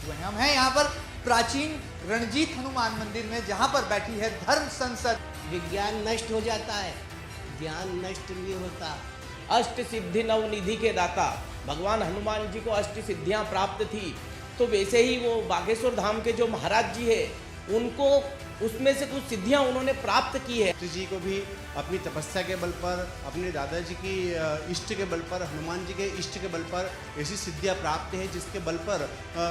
हुए हैं। हम हैं यहाँ पर प्राचीन रणजीत हनुमान मंदिर में, जहाँ पर बैठी है धर्म संसद। विज्ञान नष्ट हो जाता है, ज्ञान नष्ट नहीं होता। अष्ट सिद्धि नवनिधि के दाता भगवान हनुमान जी को अष्ट सिद्धियां प्राप्त थी, तो वैसे ही वो बागेश्वर धाम के जो महाराज जी है उनको उसमें से कुछ सिद्धियां उन्होंने प्राप्त की है। जी को भी अपनी तपस्या के बल पर, अपने दादाजी की इष्ट के बल पर, हनुमान जी के इष्ट के बल पर ऐसी सिद्धियां प्राप्त है जिसके बल पर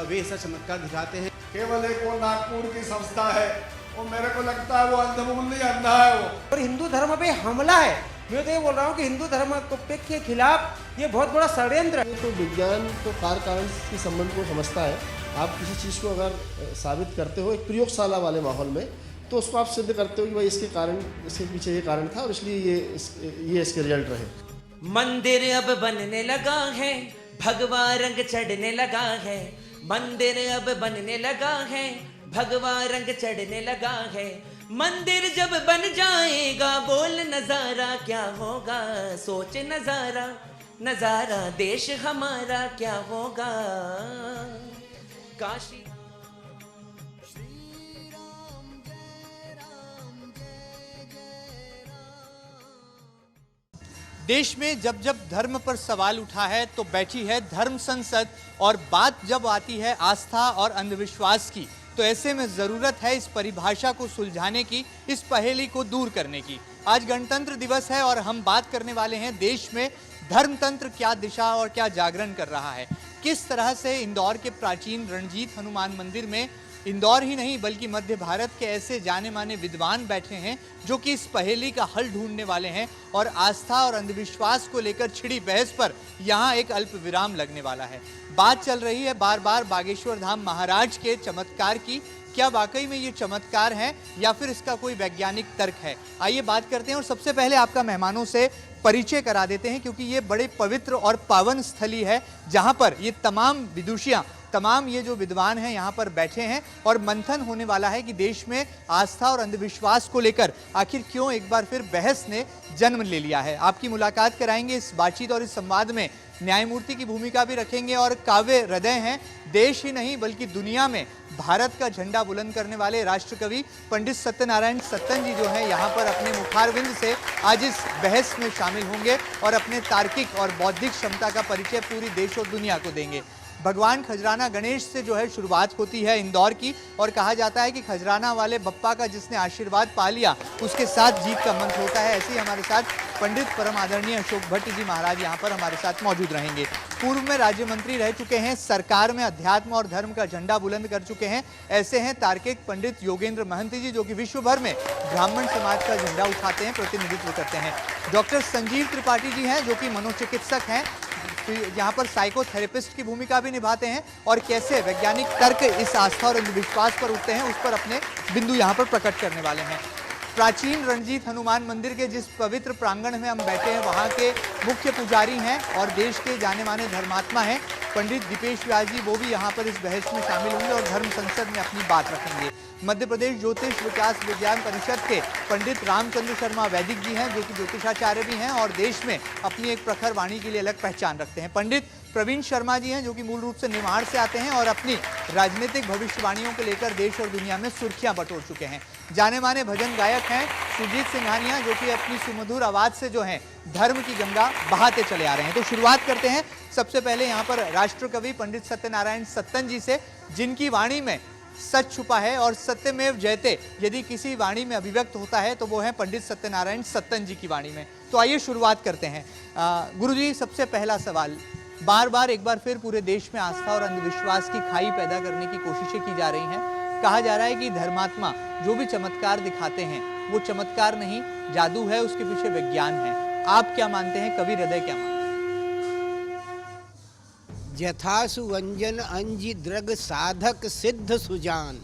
वे ऐसा चमत्कार दिखाते हैं। केवल एक वो नागपुर की संस्था है, वो मेरे को लगता है वो अंधमूल नहीं, अंधा है वो। और हिंदू धर्म पे हमला है। मैं तो ये बोल रहा हूँ कि हिंदू धर्म के खिलाफ ये बहुत बड़ा षड्यंत्र है। तो विज्ञान तो कार्य कारण के संबंध को समझता है। आप किसी चीज़ को अगर साबित करते हो एक प्रयोगशाला वाले माहौल में, तो उसको आप सिद्ध करते हो कि भाई इसके कारण, इसके पीछे ये कारण था और इसलिए ये इसके रिजल्ट रहे। मंदिर अब बनने लगा है, भगवा रंग चढ़ने लगा है। मंदिर अब बनने लगा है, भगवा रंग चढ़ने लगा है। मंदिर जब बन जाएगा, बोल नजारा क्या होगा। सोच नजारा, नजारा देश हमारा क्या होगा। काशी देश में जब जब धर्म पर सवाल उठा है तो बैठी है धर्म संसद, और बात जब आती है आस्था और अंधविश्वास की, तो ऐसे में जरूरत है इस परिभाषा को सुलझाने की, इस पहेली को दूर करने की। आज गणतंत्र दिवस है और हम बात करने वाले हैं देश में धर्मतंत्र क्या दिशा और क्या जागरण कर रहा है। किस तरह से इंदौर के प्राचीन रणजीत हनुमान मंदिर में इंदौर ही नहीं बल्कि मध्य भारत के ऐसे जाने माने विद्वान बैठे हैं जो कि इस पहेली का हल ढूंढने वाले हैं, और आस्था और अंधविश्वास को लेकर छिड़ी बहस पर यहाँ एक अल्प विराम लगने वाला है। बात चल रही है बार बार बागेश्वर धाम महाराज के चमत्कार की। क्या वाकई में ये चमत्कार है या फिर इसका कोई वैज्ञानिक तर्क है? आइए बात करते हैं, और सबसे पहले आपका मेहमानों से परिचय करा देते हैं, क्योंकि ये बड़े पवित्र और पावन स्थली है जहां पर ये तमाम विदुषियां, तमाम ये जो विद्वान हैं यहाँ पर बैठे हैं, और मंथन होने वाला है कि देश में आस्था और अंधविश्वास को लेकर आखिर क्यों एक बार फिर बहस ने जन्म ले लिया है। आपकी मुलाकात कराएंगे इस बातचीत और इस संवाद में। न्यायमूर्ति की भूमिका भी रखेंगे, और काव्य हृदय हैं, देश ही नहीं बल्कि दुनिया में भारत का झंडा बुलंद करने वाले राष्ट्रकवि पंडित सत्यनारायण सत्तन जी जो हैं यहाँ पर अपने मुखारविंद से आज इस बहस में शामिल होंगे और अपने तार्किक और बौद्धिक क्षमता का परिचय पूरी देश और दुनिया को देंगे। भगवान खजराना गणेश से जो है शुरुआत होती है इंदौर की, और कहा जाता है कि खजराना वाले बप्पा का जिसने आशीर्वाद पा लिया उसके साथ जीत का मंत्र होता है। ऐसे ही हमारे साथ पंडित परम आदरणीय अशोक भट्ट जी महाराज यहाँ पर हमारे साथ मौजूद रहेंगे। पूर्व में राज्य मंत्री रह चुके हैं, सरकार में अध्यात्म और धर्म का झंडा बुलंद कर चुके हैं। ऐसे हैं तार्किक पंडित योगेंद्र महंत जी, जो कि विश्व भर में ब्राह्मण समाज का झंडा उठाते हैं, प्रतिनिधित्व करते हैं। डॉक्टर संजीव त्रिपाठी जी हैं, जो कि मनोचिकित्सक हैं, यहाँ पर साइकोथेरेपिस्ट की भूमिका भी निभाते हैं, और कैसे वैज्ञानिक तर्क इस आस्था और अंधविश्वास पर उठते हैं उस पर अपने बिंदु यहाँ पर प्रकट करने वाले हैं। प्राचीन रणजीत हनुमान मंदिर के जिस पवित्र प्रांगण में हम बैठे हैं वहाँ के मुख्य पुजारी हैं और देश के जाने माने धर्मात्मा हैं पंडित दीपेश व्यास जी, वो भी यहाँ पर इस बहस में शामिल होंगे और धर्म संसद में अपनी बात रखेंगे। मध्य प्रदेश ज्योतिष विकास विज्ञान परिषद के पंडित रामचंद्र शर्मा वैदिक जी हैं, जो कि ज्योतिषाचार्य भी हैं और देश में अपनी एक प्रखर वाणी के लिए अलग पहचान रखते हैं। पंडित प्रवीण शर्मा जी हैं, जो कि मूल रूप से निमाड़ से आते हैं और अपनी राजनीतिक भविष्यवाणियों को लेकर देश और दुनिया में सुर्खियां बटोर चुके हैं। जाने माने भजन गायक हैं सुजीत सिंघानिया, जो कि अपनी सुमधुर आवाज से जो है धर्म की गंगा बहाते चले आ रहे हैं। तो शुरुआत करते हैं सबसे पहले यहाँ पर राष्ट्रकवि पंडित सत्यनारायण सत्तन जी से, जिनकी वाणी में सच छुपा है और सत्यमेव जयते यदि किसी वाणी में अभिव्यक्त होता है तो वो है पंडित सत्यनारायण सत्तन जी की वाणी में। तो आइए शुरुआत करते हैं। गुरुजी, सबसे पहला सवाल, बार बार एक बार फिर पूरे देश में आस्था और अंधविश्वास की खाई पैदा करने की कोशिशें की जा रही हैं। कहा जा रहा है कि धर्मात्मा जो भी चमत्कार दिखाते हैं वो चमत्कार नहीं, जादू है, उसके पीछे विज्ञान है। आप क्या मानते हैं? कवि हृदय क्या मानते हैं? यथासु व्यंजन अंजि द्रग साधक सिद्ध सुजान,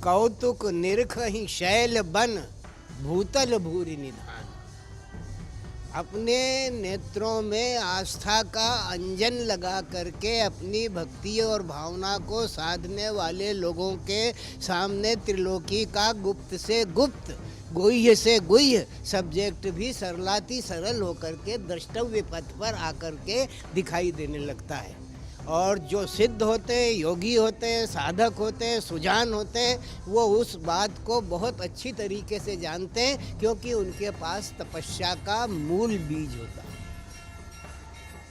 कौतुक निरख ही शैल बन भूतल भूरि निधान। अपने नेत्रों में आस्था का अंजन लगा करके अपनी भक्ति और भावना को साधने वाले लोगों के सामने त्रिलोकी का गुप्त से गुप्त, गुह्य से गुह्य सब्जेक्ट भी सरलाती सरल होकर के द्रष्टव्य पथ पर आकर के दिखाई देने लगता है। और जो सिद्ध होते, योगी होते, साधक होते, सुजान होते, वो उस बात को बहुत अच्छी तरीके से जानते हैं, क्योंकि उनके पास तपस्या का मूल बीज होता है।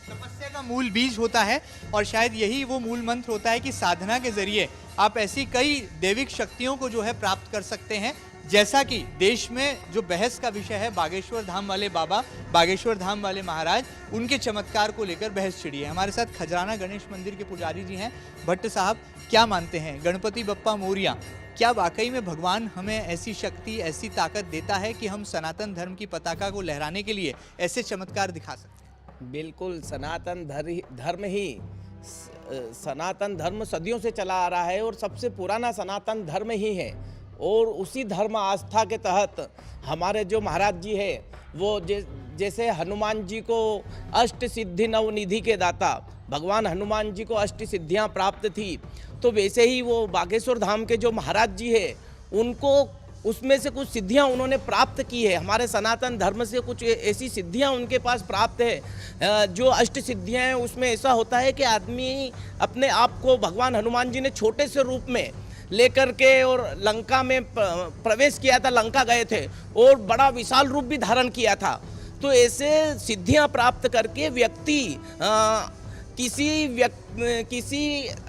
तपस्या का मूल बीज होता है और शायद यही वो मूल मंत्र होता है कि साधना के जरिए आप ऐसी कई दैविक शक्तियों को जो है प्राप्त कर सकते हैं। जैसा कि देश में जो बहस का विषय है, बागेश्वर धाम वाले बाबा, बागेश्वर धाम वाले महाराज, उनके चमत्कार को लेकर बहस छिड़ी है। हमारे साथ खजराना गणेश मंदिर के पुजारी जी हैं। भट्ट साहब, क्या मानते हैं, गणपति बप्पा मोरिया, क्या वाकई में भगवान हमें ऐसी शक्ति, ऐसी ताकत देता है कि हम सनातन धर्म की पताका को लहराने के लिए ऐसे चमत्कार दिखा सकते हैं? बिल्कुल, सनातन धर्म ही सनातन धर्म सदियों से चला आ रहा है और सबसे पुराना सनातन धर्म ही है। और उसी धर्म आस्था के तहत हमारे जो महाराज जी है, वो जैसे हनुमान जी को अष्ट सिद्धि नवनिधि के दाता भगवान हनुमान जी को अष्ट सिद्धियाँ प्राप्त थी, तो वैसे ही वो बागेश्वर धाम के जो महाराज जी है, उनको उसमें से कुछ सिद्धियां उन्होंने प्राप्त की है। हमारे सनातन धर्म से कुछ ऐसी सिद्धियां उनके पास प्राप्त है। जो अष्ट सिद्धियां हैं उसमें ऐसा होता है कि आदमी अपने आप को, भगवान हनुमान जी ने छोटे से रूप में लेकर के और लंका में प्रवेश किया था, लंका गए थे और बड़ा विशाल रूप भी धारण किया था। तो ऐसे सिद्धियां प्राप्त करके व्यक्ति किसी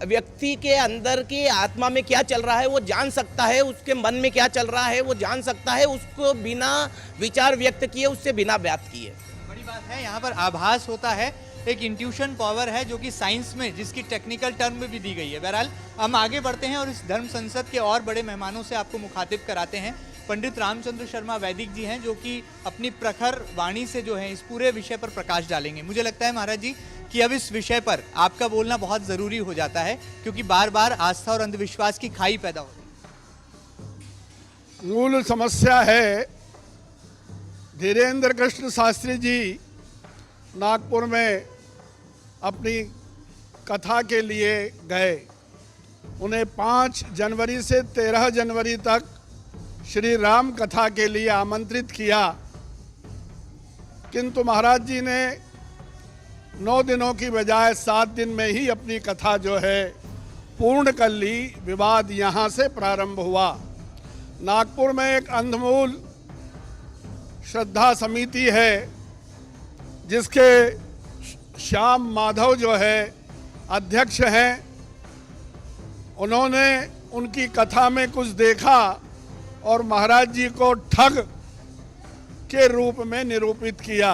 व्यक्ति के अंदर की आत्मा में क्या चल रहा है वो जान सकता है, उसके मन में क्या चल रहा है वो जान सकता है, उसको बिना विचार व्यक्त किए, उससे बिना बात किए। बड़ी बात है, यहाँ पर आभास होता है, एक इंट्यूशन पावर है जो कि साइंस में, जिसकी टेक्निकल टर्म में भी दी गई है। बहरहाल हम आगे बढ़ते हैं और इस धर्म संसद के और बड़े मेहमानों से आपको मुखातिब कराते हैं। पंडित रामचंद्र शर्मा वैदिक जी हैं, जो कि अपनी प्रखर वाणी से जो है इस पूरे विषय पर प्रकाश डालेंगे। मुझे लगता है महाराज जी कि अब इस विषय पर आपका बोलना बहुत ज़रूरी हो जाता है, क्योंकि बार बार आस्था और अंधविश्वास की खाई पैदा होती है। मूल समस्या है, धीरेन्द्र कृष्ण शास्त्री जी नागपुर में अपनी कथा के लिए गए। उन्हें 5 जनवरी से 13 जनवरी तक श्री राम कथा के लिए आमंत्रित किया, किंतु महाराज जी ने 9 दिनों की बजाय 7 दिन में ही अपनी कथा जो है पूर्ण कर ली। विवाद यहाँ से प्रारंभ हुआ। नागपुर में एक अंधमूल श्रद्धा समिति है, जिसके श्याम माधव जो है अध्यक्ष हैं। उन्होंने उनकी कथा में कुछ देखा और महाराज जी को ठग के रूप में निरूपित किया।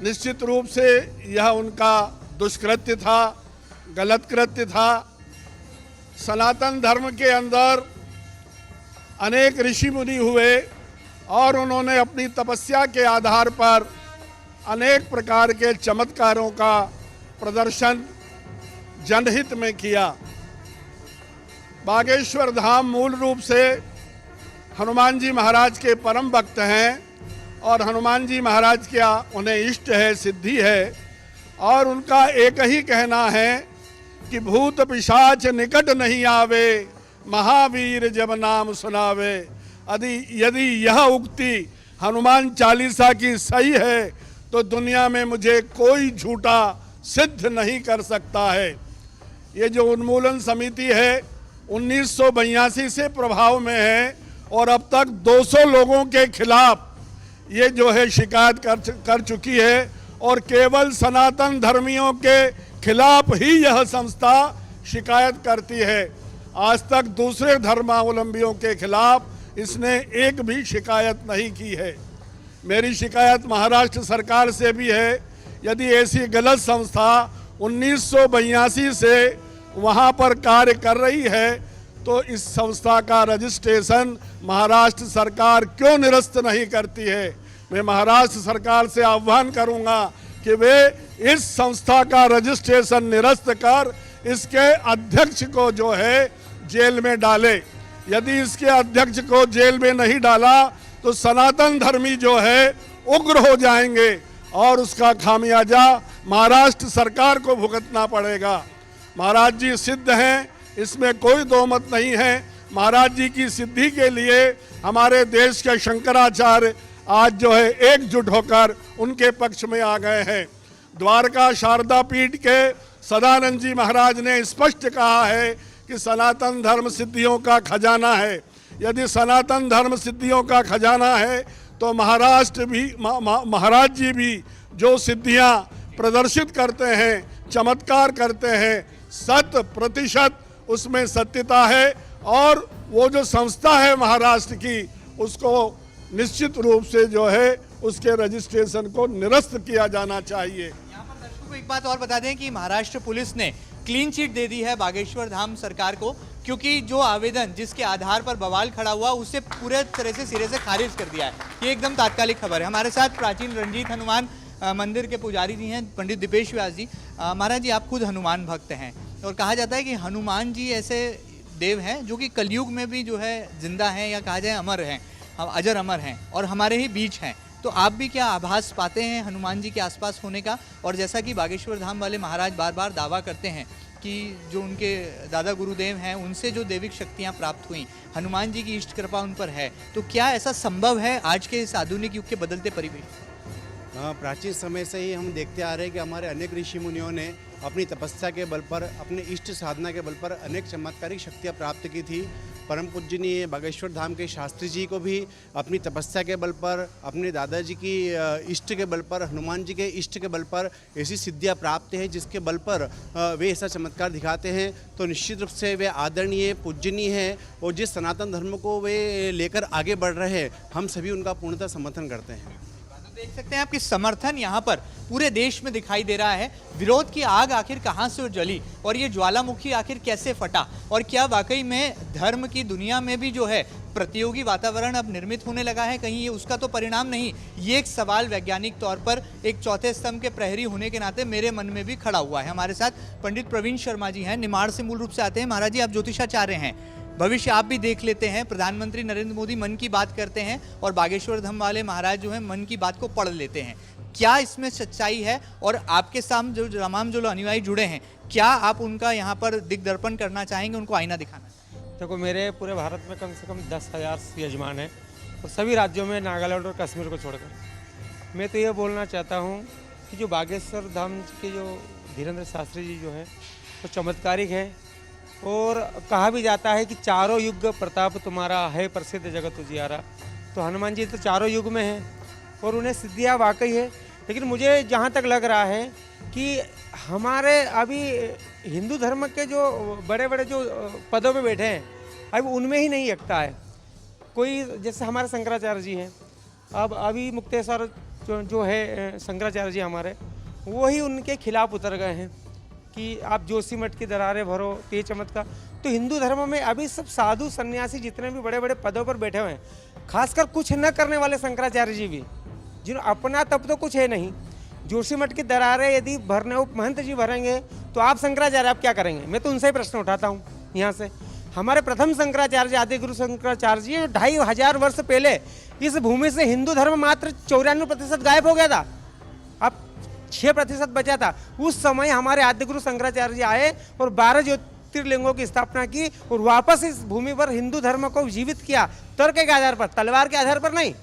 निश्चित रूप से यह उनका दुष्कृत्य था, गलत कृत्य था। सनातन धर्म के अंदर अनेक ऋषि मुनि हुए और उन्होंने अपनी तपस्या के आधार पर अनेक प्रकार के चमत्कारों का प्रदर्शन जनहित में किया। बागेश्वर धाम मूल रूप से हनुमान जी महाराज के परम भक्त हैं और हनुमान जी महाराज क्या उन्हें इष्ट है, सिद्धि है। और उनका एक ही कहना है कि भूत पिशाच निकट नहीं आवे, महावीर जब नाम सुनावे। यदि यह उक्ति हनुमान चालीसा की सही है तो दुनिया में मुझे कोई झूठा सिद्ध नहीं कर सकता है। ये जो उन्मूलन समिति है 1982 से प्रभाव में है और अब तक 200 लोगों के खिलाफ ये जो है शिकायत कर चुकी है और केवल सनातन धर्मियों के खिलाफ ही यह संस्था शिकायत करती है। आज तक दूसरे धर्मावलंबियों के खिलाफ इसने एक भी शिकायत नहीं की है। मेरी शिकायत महाराष्ट्र सरकार से भी है। यदि ऐसी गलत संस्था 1982 से वहां पर कार्य कर रही है तो इस संस्था का रजिस्ट्रेशन महाराष्ट्र सरकार क्यों निरस्त नहीं करती है। मैं महाराष्ट्र सरकार से आह्वान करूंगा कि वे इस संस्था का रजिस्ट्रेशन निरस्त कर इसके अध्यक्ष को जो है जेल में डाले। यदि इसके अध्यक्ष को जेल में नहीं डाला तो सनातन धर्मी जो है उग्र हो जाएंगे और उसका खामियाजा महाराष्ट्र सरकार को भुगतना पड़ेगा। महाराज जी सिद्ध हैं, इसमें कोई दो मत नहीं है। महाराज जी की सिद्धि के लिए हमारे देश के शंकराचार्य आज जो है एकजुट होकर उनके पक्ष में आ गए हैं। द्वारका शारदा पीठ के सदानंद जी महाराज ने स्पष्ट कहा है कि सनातन धर्म सिद्धियों का खजाना है। यदि सनातन धर्म सिद्धियों का खजाना है तो महाराष्ट्र भी महाराज जी भी जो सिद्धियां प्रदर्शित करते हैं, चमत्कार करते हैं, 100% उसमें सत्यता है। और वो जो संस्था है महाराष्ट्र की, उसको निश्चित रूप से जो है उसके रजिस्ट्रेशन को निरस्त किया जाना चाहिए। यहाँ पर दर्शकों को एक बात और बता दें कि महाराष्ट्र पुलिस ने क्लीन चिट दे दी है बागेश्वर धाम सरकार को, क्योंकि जो आवेदन जिसके आधार पर बवाल खड़ा हुआ उसे पूरे तरह से सिरे से खारिज कर दिया है। ये एकदम तात्कालिक खबर है। हमारे साथ प्राचीन रंजीत हनुमान मंदिर के पुजारी जी हैं, पंडित दीपेश व्यास जी। महाराज जी, आप खुद हनुमान भक्त हैं और कहा जाता है कि हनुमान जी ऐसे देव हैं जो कि कलयुग में भी जो है जिंदा हैं, या कहा जाए अमर हैं, अजर अमर हैं और हमारे ही बीच हैं। तो आप भी क्या आभास पाते हैं हनुमान जी के आसपास होने का? और जैसा कि बागेश्वर धाम वाले महाराज बार बार दावा करते हैं कि जो उनके दादा गुरुदेव हैं उनसे जो दैविक शक्तियां प्राप्त हुई, हनुमान जी की इष्ट कृपा उन पर है, तो क्या ऐसा संभव है आज के इस आधुनिक युग के बदलते परिवेश? प्राचीन समय से ही हम देखते आ रहे हैं कि हमारे अनेक ऋषि मुनियों ने अपनी तपस्या के बल पर, अपने इष्ट साधना के बल पर अनेक चमत्कारिक शक्तियाँ प्राप्त की थी। परम पूजनीय बागेश्वर धाम के शास्त्री जी को भी अपनी तपस्या के बल पर, अपने दादाजी की इष्ट के बल पर, हनुमान जी के इष्ट के बल पर ऐसी सिद्धियाँ प्राप्त है जिसके बल पर वे ऐसा चमत्कार दिखाते हैं। तो निश्चित रूप से वे आदरणीय, पूजनीय हैं और जिस सनातन धर्म को वे लेकर आगे बढ़ रहे हैं, हम सभी उनका पूर्णतः समर्थन करते हैं। देख सकते हैं आपकी समर्थन यहाँ पर पूरे देश में दिखाई दे रहा है। विरोध की आग आखिर कहाँ से जली और ये ज्वालामुखी आखिर कैसे फटा, और क्या वाकई में धर्म की दुनिया में भी जो है प्रतियोगी वातावरण अब निर्मित होने लगा है? कहीं ये उसका तो परिणाम नहीं? ये एक सवाल वैज्ञानिक तौर पर एक चौथे स्तंभ के प्रहरी होने के नाते मेरे मन में भी खड़ा हुआ है। हमारे साथ पंडित प्रवीण शर्मा जी हैं, निमाड़ से मूल रूप से आते हैं। महाराज जी, आप ज्योतिषाचार्य हैं, भविष्य आप भी देख लेते हैं। प्रधानमंत्री नरेंद्र मोदी मन की बात करते हैं और बागेश्वर धाम वाले महाराज जो हैं मन की बात को पढ़ लेते हैं। क्या इसमें सच्चाई है? और आपके सामने जो तमाम जो अनुयायी जुड़े हैं, क्या आप उनका यहाँ पर दिग्दर्पण करना चाहेंगे, उनको आईना दिखाना? देखो, मेरे पूरे भारत में कम से कम 10,000 यजमान हैं और सभी राज्यों में, नागालैंड और कश्मीर को छोड़कर। मैं तो ये बोलना चाहता हूँ कि जो बागेश्वर धाम के जो धीरेन्द्र शास्त्री जी जो है वो चमत्कारिक है। और कहा भी जाता है कि चारों युग प्रताप तुम्हारा है प्रसिद्ध जगत उजियारा। तो हनुमान जी तो चारों युग में हैं और उन्हें सिद्धियाँ वाकई है। लेकिन मुझे जहाँ तक लग रहा है कि हमारे अभी हिंदू धर्म के जो बड़े बड़े जो पदों पे बैठे हैं, अब उनमें ही नहीं एकता है। कोई जैसे हमारे शंकराचार्य जी हैं, अब अभी मुक्तेश्वर जो है शंकराचार्य जी हमारे, वो ही उनके खिलाफ उतर गए हैं कि आप जोशीमठ की दरारें भरो, तेज चमत्कार। तो हिंदू धर्म में अभी सब साधु सन्यासी जितने भी बड़े बड़े पदों पर बैठे हुए हैं, खासकर कुछ न करने वाले शंकराचार्य जी भी, जिन्होंने अपना तब तो कुछ है नहीं, जोशीमठ की दरारें यदि भरने वो महंत जी भरेंगे तो आप शंकराचार्य आप क्या करेंगे? मैं तो उनसे ही प्रश्न उठाता हूँ यहाँ से। हमारे प्रथम शंकराचार्य आदि गुरु शंकराचार्य जी 2500 वर्ष पहले इस भूमि से हिंदू धर्म मात्र 94% गायब हो गया था, अब 6% बचा था। उस समय हमारे आद्य गुरु शंकराचार्य जी आए और 12 ज्योतिर्लिंगों की स्थापना की और वापस इस भूमि पर हिंदू धर्म को जीवित किया, तर्क के आधार पर, तलवार के आधार पर नहीं,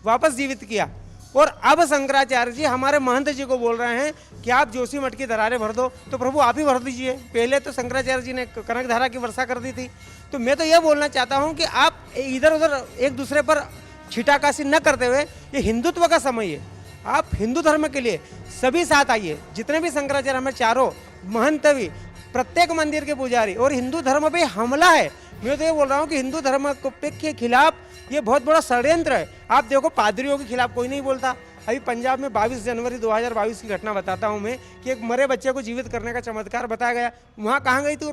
वापस जीवित किया। और अब शंकराचार्य जी हमारे महंत जी को बोल रहे हैं कि आप जोशीमठ की दरारें भर दो। तो प्रभु आप ही भर दीजिए, पहले तो शंकराचार्य जी ने कनक धारा की वर्षा कर दी थी। तो मैं तो यह बोलना चाहता हूँ कि आप इधर उधर एक दूसरे पर छीटाकाशी न करते हुए, ये हिंदुत्व का समय है, आप हिंदू धर्म के लिए सभी साथ आइए। जितने भी शंकराचार्य हमें चारों महंत भी, प्रत्येक मंदिर के पुजारी, और हिंदू धर्म पे हमला है। मैं तो ये बोल रहा हूँ कि हिंदू धर्म के खिलाफ ये बहुत बड़ा षड्यंत्र है। आप देखो, पादरियों के खिलाफ कोई नहीं बोलता। अभी पंजाब में 22 जनवरी 2022 की घटना बताता हूँ मैं, कि एक मरे बच्चे को जीवित करने का चमत्कार बताया गया। वहाँ कहाँ गई थी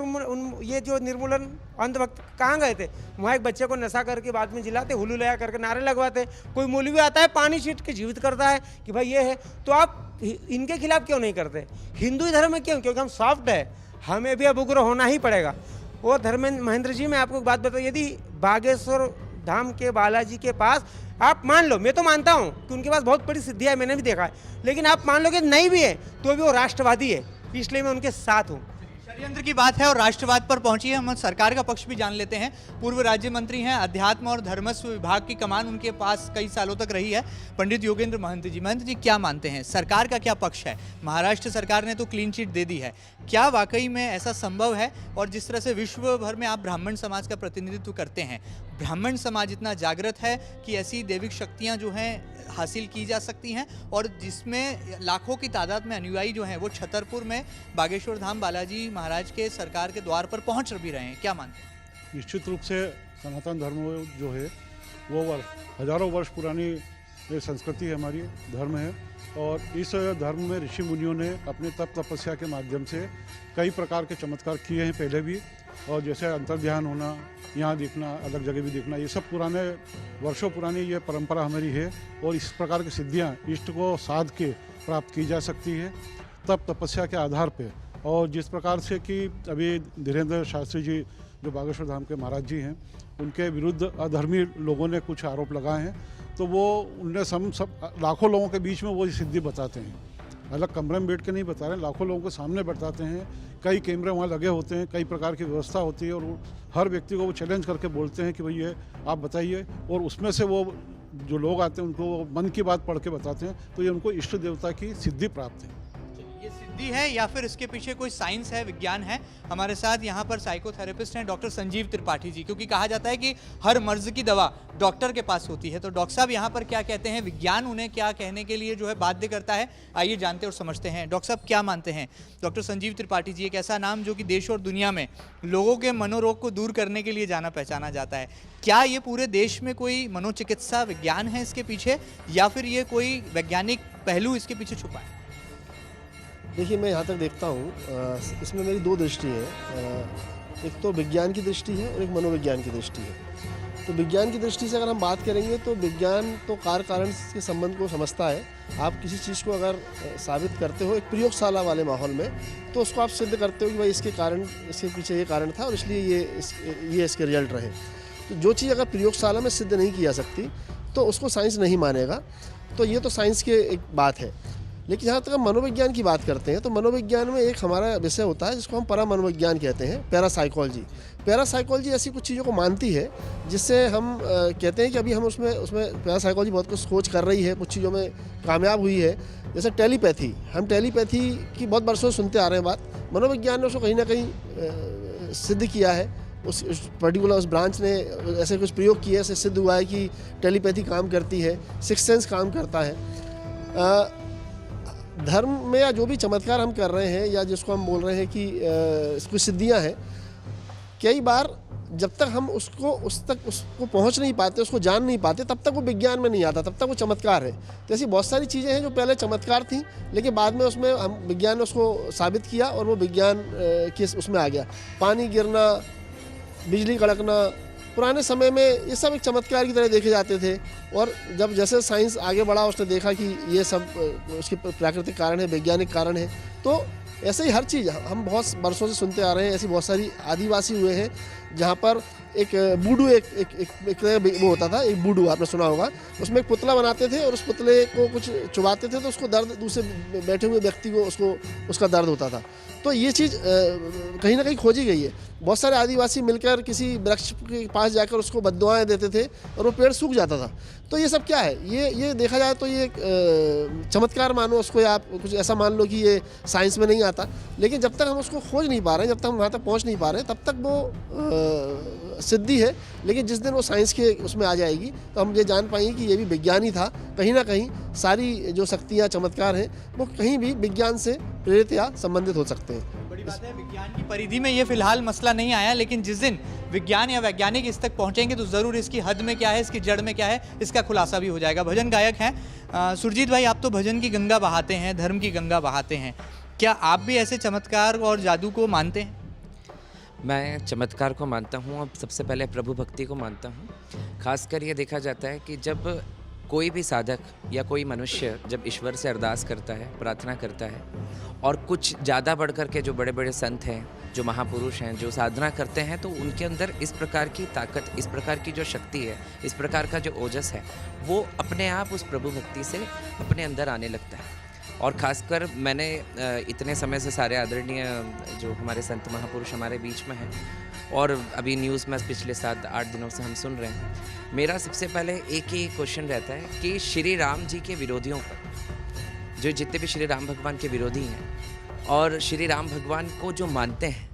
ये जो निर्मूलन अंधभक्त कहाँ गए थे? वहाँ एक बच्चे को नशा करके बाद में जिलाते, हुलू लया करके नारे लगवाते। कोई मौलवी आता है, पानी छीट के जीवित करता है कि भाई ये है। तो आप इनके खिलाफ क्यों नहीं करते? हिंदू धर्म में क्यों? क्योंकि हम सॉफ्ट है, हमें भी अब उग्र होना ही पड़ेगा। और धर्मेंद्र महेंद्र जी, मैं आपको एक बात बताऊँ, यदि बागेश्वर धाम के बालाजी के पास आप मान लो, मैं तो मानता हूँ कि उनके पास बहुत बड़ी सिद्धियाँ है, मैंने भी देखा है, लेकिन आप मान लो कि नहीं भी है तो भी वो राष्ट्रवादी है, इसलिए मैं उनके साथ हूँ। षड्यंत्र की बात है और राष्ट्रवाद पर पहुंची है। हम सरकार का पक्ष भी जान लेते हैं। पूर्व राज्य मंत्री हैं, अध्यात्म और धर्मस्व विभाग की कमान उनके पास कई सालों तक रही है, पंडित योगेंद्र महंत जी। महंत जी, क्या मानते हैं, सरकार का क्या पक्ष है? महाराष्ट्र सरकार ने तो क्लीन चिट दे दी है, क्या वाकई में ऐसा संभव है? और जिस तरह से विश्व भर में आप ब्राह्मण समाज का प्रतिनिधित्व करते हैं, ब्राह्मण समाज इतना जागृत है कि ऐसी दैविक शक्तियां जो हैं हासिल की जा सकती हैं, और जिसमें लाखों की तादाद में अनुयायी जो हैं वो छतरपुर में बागेश्वर धाम बालाजी महाराज के सरकार के द्वार पर पहुंच भी रहे हैं, क्या मानते हैं? निश्चित रूप से सनातन धर्म जो है वो हजारों वर्ष पुरानी ये संस्कृति है, हमारी धर्म है। और इस धर्म में ऋषि मुनियों ने अपने तप तपस्या के माध्यम से कई प्रकार के चमत्कार किए हैं पहले भी, और जैसे अंतर्ध्यान होना, यहाँ दिखना, अलग जगह भी दिखना, ये सब पुराने वर्षों पुरानी ये परंपरा हमारी है। और इस प्रकार की सिद्धियाँ इष्ट को साध के प्राप्त की जा सकती है तप तपस्या के आधार पे। और जिस प्रकार से कि अभी धीरेन्द्र शास्त्री जी जो बागेश्वर धाम के महाराज जी हैं, उनके विरुद्ध अधर्मी लोगों ने कुछ आरोप लगाए हैं, तो वो उनने सब लाखों लोगों के बीच में वो सिद्धि बताते हैं, अलग कमरे में बैठ के नहीं बता रहे, लाखों लोगों के सामने बताते हैं। कई कैमरे वहाँ लगे होते हैं, कई प्रकार की व्यवस्था होती है, और हर व्यक्ति को वो चैलेंज करके बोलते हैं कि भाई ये आप बताइए, और उसमें से वो जो लोग आते हैं उनको मन की बात पढ़ के बताते हैं, तो ये उनको इष्ट देवता की सिद्धि प्राप्त है। ये सिद्धि है या फिर इसके पीछे कोई साइंस है, विज्ञान है? हमारे साथ यहाँ पर साइकोथेरेपिस्ट हैं डॉक्टर संजीव त्रिपाठी जी, क्योंकि कहा जाता है कि हर मर्ज की दवा डॉक्टर के पास होती है। तो डॉक्टर साहब यहाँ पर क्या कहते हैं, विज्ञान उन्हें क्या कहने के लिए जो है बाध्य करता है, आइए जानते और समझते हैं। डॉक्टर साहब क्या मानते हैं? डॉक्टर संजीव त्रिपाठी जी, एक ऐसा नाम जो कि देश और दुनिया में लोगों के मनोरोग को दूर करने के लिए जाना पहचाना जाता है, क्या ये पूरे देश में कोई मनोचिकित्सा विज्ञान है इसके पीछे, या फिर ये कोई वैज्ञानिक पहलू इसके पीछे छुपा है? देखिए, मैं यहाँ तक देखता हूँ इसमें मेरी दो दृष्टि है, एक तो विज्ञान की दृष्टि है और एक मनोविज्ञान की दृष्टि है। तो विज्ञान की दृष्टि से अगर हम बात करेंगे तो विज्ञान तो कार्य कारण के संबंध को समझता है। आप किसी चीज़ को अगर साबित करते हो एक प्रयोगशाला वाले माहौल में, तो उसको आप सिद्ध करते हो कि भाई इसके कारण, इसके पीछे ये कारण था और इसलिए ये इसके रिजल्ट रहे। तो जो चीज़ अगर प्रयोगशाला में सिद्ध नहीं की जा सकती तो उसको साइंस नहीं मानेगा। तो ये तो साइंस की एक बात है। लेकिन जहाँ तक हम मनोविज्ञान की बात करते हैं तो मनोविज्ञान में एक हमारा विषय होता है जिसको हम परा मनोविज्ञान कहते हैं, पैरासाइकोलॉजी। पैरासाइकोलॉजी ऐसी कुछ चीज़ों को मानती है जिससे हम कहते हैं कि अभी हम उसमें पैरासाइकोलॉजी बहुत कुछ खोज कर रही है, कुछ चीज़ों में कामयाब हुई है। जैसे टेलीपैथी, हम टेलीपैथी की बहुत वर्षों से सुनते आ रहे हैं बात, मनोविज्ञान ने उसको कहीं ना कहीं सिद्ध किया है। उस पर्टिकुलर उस ब्रांच ने ऐसे कुछ प्रयोग किए, ऐसे सिद्ध हुआ है कि टेलीपैथी काम करती है, सिक्स सेंस काम करता है। धर्म में या जो भी चमत्कार हम कर रहे हैं या जिसको हम बोल रहे हैं कि कुछ सिद्धियां हैं, कई बार जब तक हम उसको पहुंच नहीं पाते, उसको जान नहीं पाते, तब तक वो विज्ञान में नहीं आता, तब तक वो चमत्कार है। तो ऐसी बहुत सारी चीज़ें हैं जो पहले चमत्कार थी, लेकिन बाद में उसमें हम विज्ञान ने उसको साबित किया और वो विज्ञान के उसमें आ गया। पानी गिरना, बिजली कड़कना, पुराने समय में ये सब एक चमत्कार की तरह देखे जाते थे। और जब जैसे साइंस आगे बढ़ा, उसने देखा कि ये सब उसके प्राकृतिक कारण है, वैज्ञानिक कारण है। तो ऐसे ही हर चीज़ हम बहुत वर्षों से सुनते आ रहे हैं। ऐसी बहुत सारी आदिवासी हुए हैं जहाँ पर एक बूडू एक वो होता था, एक बूडू आपने सुना होगा, उसमें एक पुतला बनाते थे और उस पुतले को कुछ चुबाते थे तो उसको दर्द, दूसरे बैठे हुए व्यक्ति को उसका दर्द होता था। तो ये चीज़ कहीं ना कहीं खोजी गई है। बहुत सारे आदिवासी मिलकर किसी वृक्ष के पास जाकर उसको बद्दुआएं देते थे और वो पेड़ सूख जाता था। तो ये सब क्या है, ये देखा जाए तो ये चमत्कार मानो उसको, या आप कुछ ऐसा मान लो कि ये साइंस में नहीं आता। लेकिन जब तक हम उसको खोज नहीं पा रहे हैं, जब तक हम वहाँ तक पहुँच नहीं पा रहे हैं, तब तक वो सिद्धि है। लेकिन जिस दिन वो साइंस के उसमें आ जाएगी तो हम ये जान पाएंगे कि ये भी विज्ञान ही था। कहीं ना कहीं सारी जो शक्तियाँ, चमत्कार हैं, वो कहीं भी विज्ञान से प्रेरित या संबंधित हो सकते हैं। बड़ी बात है, विज्ञान की परिधि में ये फिलहाल मसला नहीं आया, लेकिन जिस दिन विज्ञान या वैज्ञानिक इस तक पहुंचेंगे तो ज़रूर इसकी हद में क्या है, इसकी जड़ में क्या है, इसका खुलासा भी हो जाएगा। भजन गायक हैं सुरजीत भाई, आप तो भजन की गंगा बहाते हैं, धर्म की गंगा बहाते हैं, क्या आप भी ऐसे चमत्कार और जादू को मानते हैं? मैं चमत्कार को मानता हूँ और सबसे पहले प्रभु भक्ति को मानता हूँ। खासकर ये देखा जाता है कि जब कोई भी साधक या कोई मनुष्य जब ईश्वर से अरदास करता है, प्रार्थना करता है, और कुछ ज़्यादा बढ़ कर के जो बड़े बड़े संत हैं, जो महापुरुष हैं, जो साधना करते हैं, तो उनके अंदर इस प्रकार की ताकत, इस प्रकार की जो शक्ति है, इस प्रकार का जो ओजस है, वो अपने आप उस प्रभु भक्ति से अपने अंदर आने लगता है। और ख़ासकर मैंने इतने समय से सारे आदरणीय जो हमारे संत महापुरुष हमारे बीच में हैं और अभी न्यूज़ में पिछले 7-8 दिनों से हम सुन रहे हैं, मेरा सबसे पहले एक ही क्वेश्चन रहता है कि श्री राम जी के विरोधियों पर, जो जितने भी श्री राम भगवान के विरोधी हैं और श्री राम भगवान को जो मानते हैं,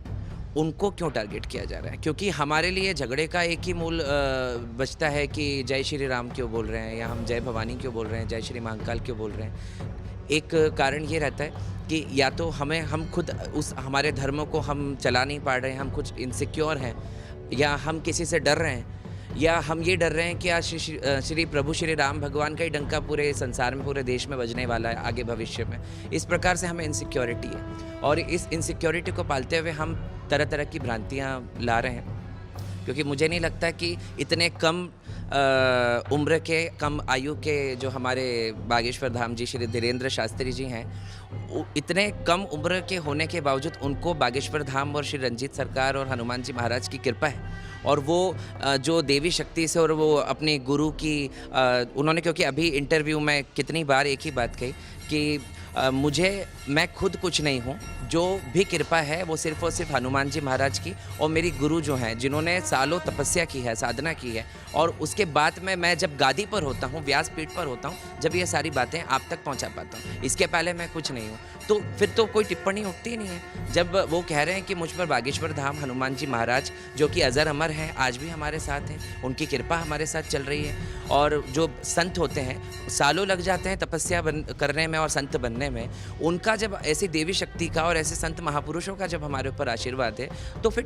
उनको क्यों टारगेट किया जा रहा है? क्योंकि हमारे लिए झगड़े का एक ही मूल बचता है कि जय श्री राम क्यों बोल रहे हैं, या हम जय भवानी क्यों बोल रहे हैं, जय श्री महाकाल क्यों बोल रहे हैं। एक कारण ये रहता है कि या तो हम खुद उस हमारे धर्म को हम चला नहीं पा रहे हैं, हम कुछ इनसिक्योर हैं, या हम किसी से डर रहे हैं, या हम ये डर रहे हैं कि आज श्री प्रभु श्री राम भगवान का ही डंका पूरे संसार में, पूरे देश में बजने वाला है आगे भविष्य में। इस प्रकार से हमें इनसिक्योरिटी है और इस इनसिक्योरिटी को पालते हुए हम तरह तरह की भ्रांतियाँ ला रहे हैं। क्योंकि मुझे नहीं लगता कि इतने कम उम्र के, कम आयु के जो हमारे बागेश्वर धाम जी श्री धीरेन्द्र शास्त्री जी हैं, इतने कम उम्र के होने के बावजूद उनको बागेश्वर धाम और श्री रंजीत सरकार और हनुमान जी महाराज की कृपा है। और वो जो देवी शक्ति से, और वो अपने गुरु की उन्होंने, क्योंकि अभी इंटरव्यू में कितनी बार एक ही बात कही कि मैं खुद कुछ नहीं हूँ, जो भी कृपा है वो सिर्फ़ और सिर्फ हनुमान जी महाराज की और मेरी गुरु जो हैं, जिन्होंने सालों तपस्या की है, साधना की है, और उसके बाद में मैं जब गादी पर होता हूँ, व्यासपीठ पर होता हूँ, जब ये सारी बातें आप तक पहुँचा पाता हूँ। इसके पहले मैं कुछ नहीं हूँ। तो फिर तो कोई टिप्पणी उठती नहीं है। जब वो कह रहे हैं कि मुझ पर बागेश्वर धाम हनुमान जी महाराज, जो कि अजर अमर हैं, आज भी हमारे साथ हैं, उनकी कृपा हमारे साथ चल रही है। और जो संत होते हैं, सालों लग जाते हैं तपस्या करने में और संत बनने में, उनका जब ऐसी देवी शक्ति का और ऐसे संत महापुरुषों का जब हमारे ऊपर आशीर्वाद है, तो फिर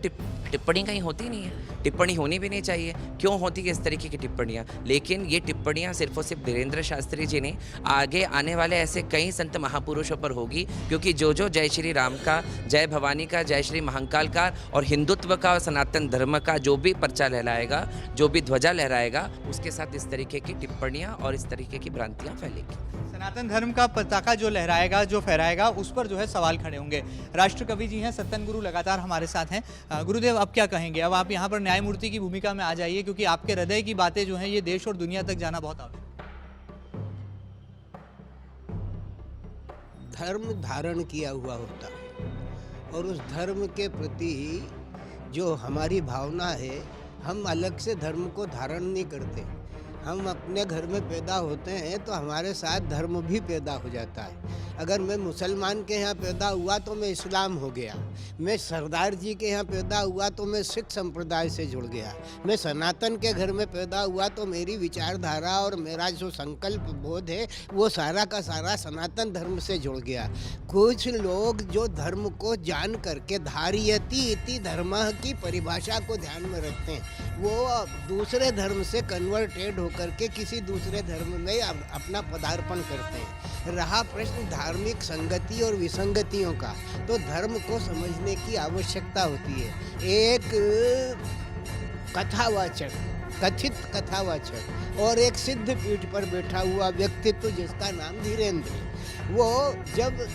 टिप्पणी कहीं होती नहीं है। टिप्पणी होनी भी नहीं चाहिए। क्यों होती है इस तरीके की टिप्पणियाँ? लेकिन ये टिप्पणियाँ सिर्फ और सिर्फ धीरेन्द्र शास्त्री जी ने, आगे आने वाले ऐसे कई संत महापुरुषों पर होगी, क्योंकि जो जय श्री राम का, जय भवानी का, जय श्री महाकाल का और हिंदुत्व का और सनातन धर्म का जो भी पर्चा लहराएगा, जो भी ध्वजा लहराएगा, उसके साथ इस तरीके की टिप्पणियाँ और इस तरीके की भ्रांतियाँ फैलेगी। सनातन धर्म का पताका जो लहराएगा, जो फहराएगा, उस पर जो है सवाल खड़े होंगे। राष्ट्रकवि जी हैं, सत्तन गुरु लगातार हमारे साथ हैं। गुरुदेव, अब क्या कहेंगे? अब आप यहाँ पर न्यायमूर्ति की भूमिका में आ जाइए, क्योंकि आपके हृदय की बातें जो हैं, ये देश और दुनिया तक जाना बहुत आवश्यक है। धर्म धारण किया हुआ होता है और उस धर्म के प्रति जो हमारी भावना है, हम अलग से धर्म को धारण नहीं करते। हम अपने घर में पैदा होते हैं तो हमारे साथ धर्म भी पैदा हो जाता है। अगर मैं मुसलमान के यहाँ पैदा हुआ तो मैं इस्लाम हो गया, मैं सरदार जी के यहाँ पैदा हुआ तो मैं सिख संप्रदाय से जुड़ गया, मैं सनातन के घर में पैदा हुआ तो मेरी विचारधारा और मेरा जो संकल्प बोध है वो सारा का सारा सनातन धर्म से जुड़ गया। कुछ लोग जो धर्म को जान करके धार्यति इति धर्मः की परिभाषा को ध्यान में रखते हैं, वो दूसरे धर्म से कन्वर्टेड होकर के किसी दूसरे धर्म में अपना पदार्पण करते हैं। रहा प्रश्न धार्मिक संगति और विसंगतियों का, तो धर्म को समझने की आवश्यकता होती है। एक कथावाचक, कथित कथावाचक और एक सिद्ध पीठ पर बैठा हुआ व्यक्तित्व जिसका नाम धीरेन्द्र, वो जब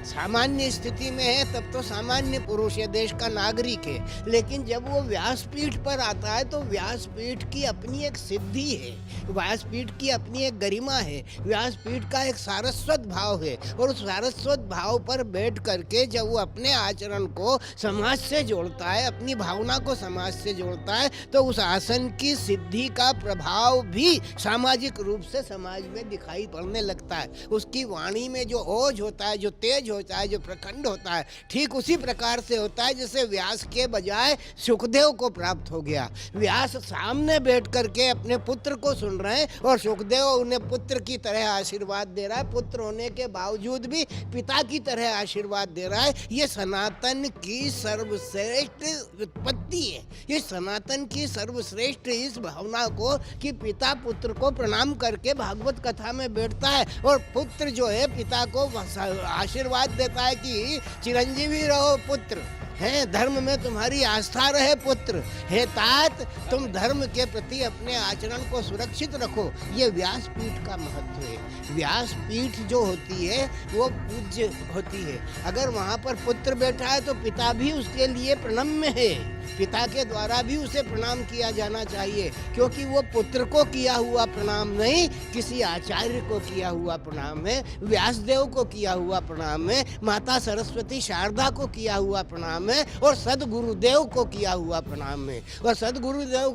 सामान्य स्थिति में है तब तो सामान्य पुरुष है, देश का नागरिक है, लेकिन जब वो व्यासपीठ पर आता है तो व्यासपीठ की अपनी एक सिद्धि है, व्यासपीठ की अपनी एक गरिमा है, व्यासपीठ का एक सारस्वत भाव है। और उस सारस्वत भाव पर बैठ करके जब वो अपने आचरण को समाज से जोड़ता है, अपनी भावना को समाज से जोड़ता है, तो उस आसन की सिद्धि का प्रभाव भी सामाजिक रूप से समाज में दिखाई पड़ने लगता है। उसकी वाणी में जो ओज होता है, जो तेज होता है, जो प्रखंड होता है, ठीक उसी प्रकार से होता है जैसे व्यास के बजाय सुखदेव को प्राप्त हो गया। व्यास सामने बैठ करके अपने पुत्र को सुन रहे हैं और सुखदेव उन्हें पुत्र की तरह आशीर्वाद दे रहा है, पुत्र होने के बावजूद भी पिता की तरह आशीर्वाद दे रहा है। ये सनातन की सर्वश्रेष्ठ उत्पत्ति है। ये सनातन की सर्वश्रेष्ठ इस भावना को कि पिता पुत्र को प्रणाम करके भागवत कथा में बैठता है और पुत्र जो है पिता को आशीर्वाद देता है कि चिरंजीवी रहो पुत्र, है धर्म में तुम्हारी आस्था रहे पुत्र, हे तात तुम धर्म के प्रति अपने आचरण को सुरक्षित रखो। ये व्यासपीठ का महत्व है। व्यासपीठ जो होती है वो पूज्य होती है। अगर वहाँ पर पुत्र बैठा है तो पिता भी उसके लिए प्रणम्य है। पिता के द्वारा भी उसे प्रणाम किया जाना चाहिए, क्योंकि वो पुत्र को किया हुआ प्रणाम नहीं, किसी आचार्य को किया हुआ प्रणाम है, व्यासदेव को किया हुआ प्रणाम है, माता सरस्वती शारदा को किया हुआ प्रणाम है, और सदगुरुदेव को किया हुआ प्रणाम है। और सदगुरुदेव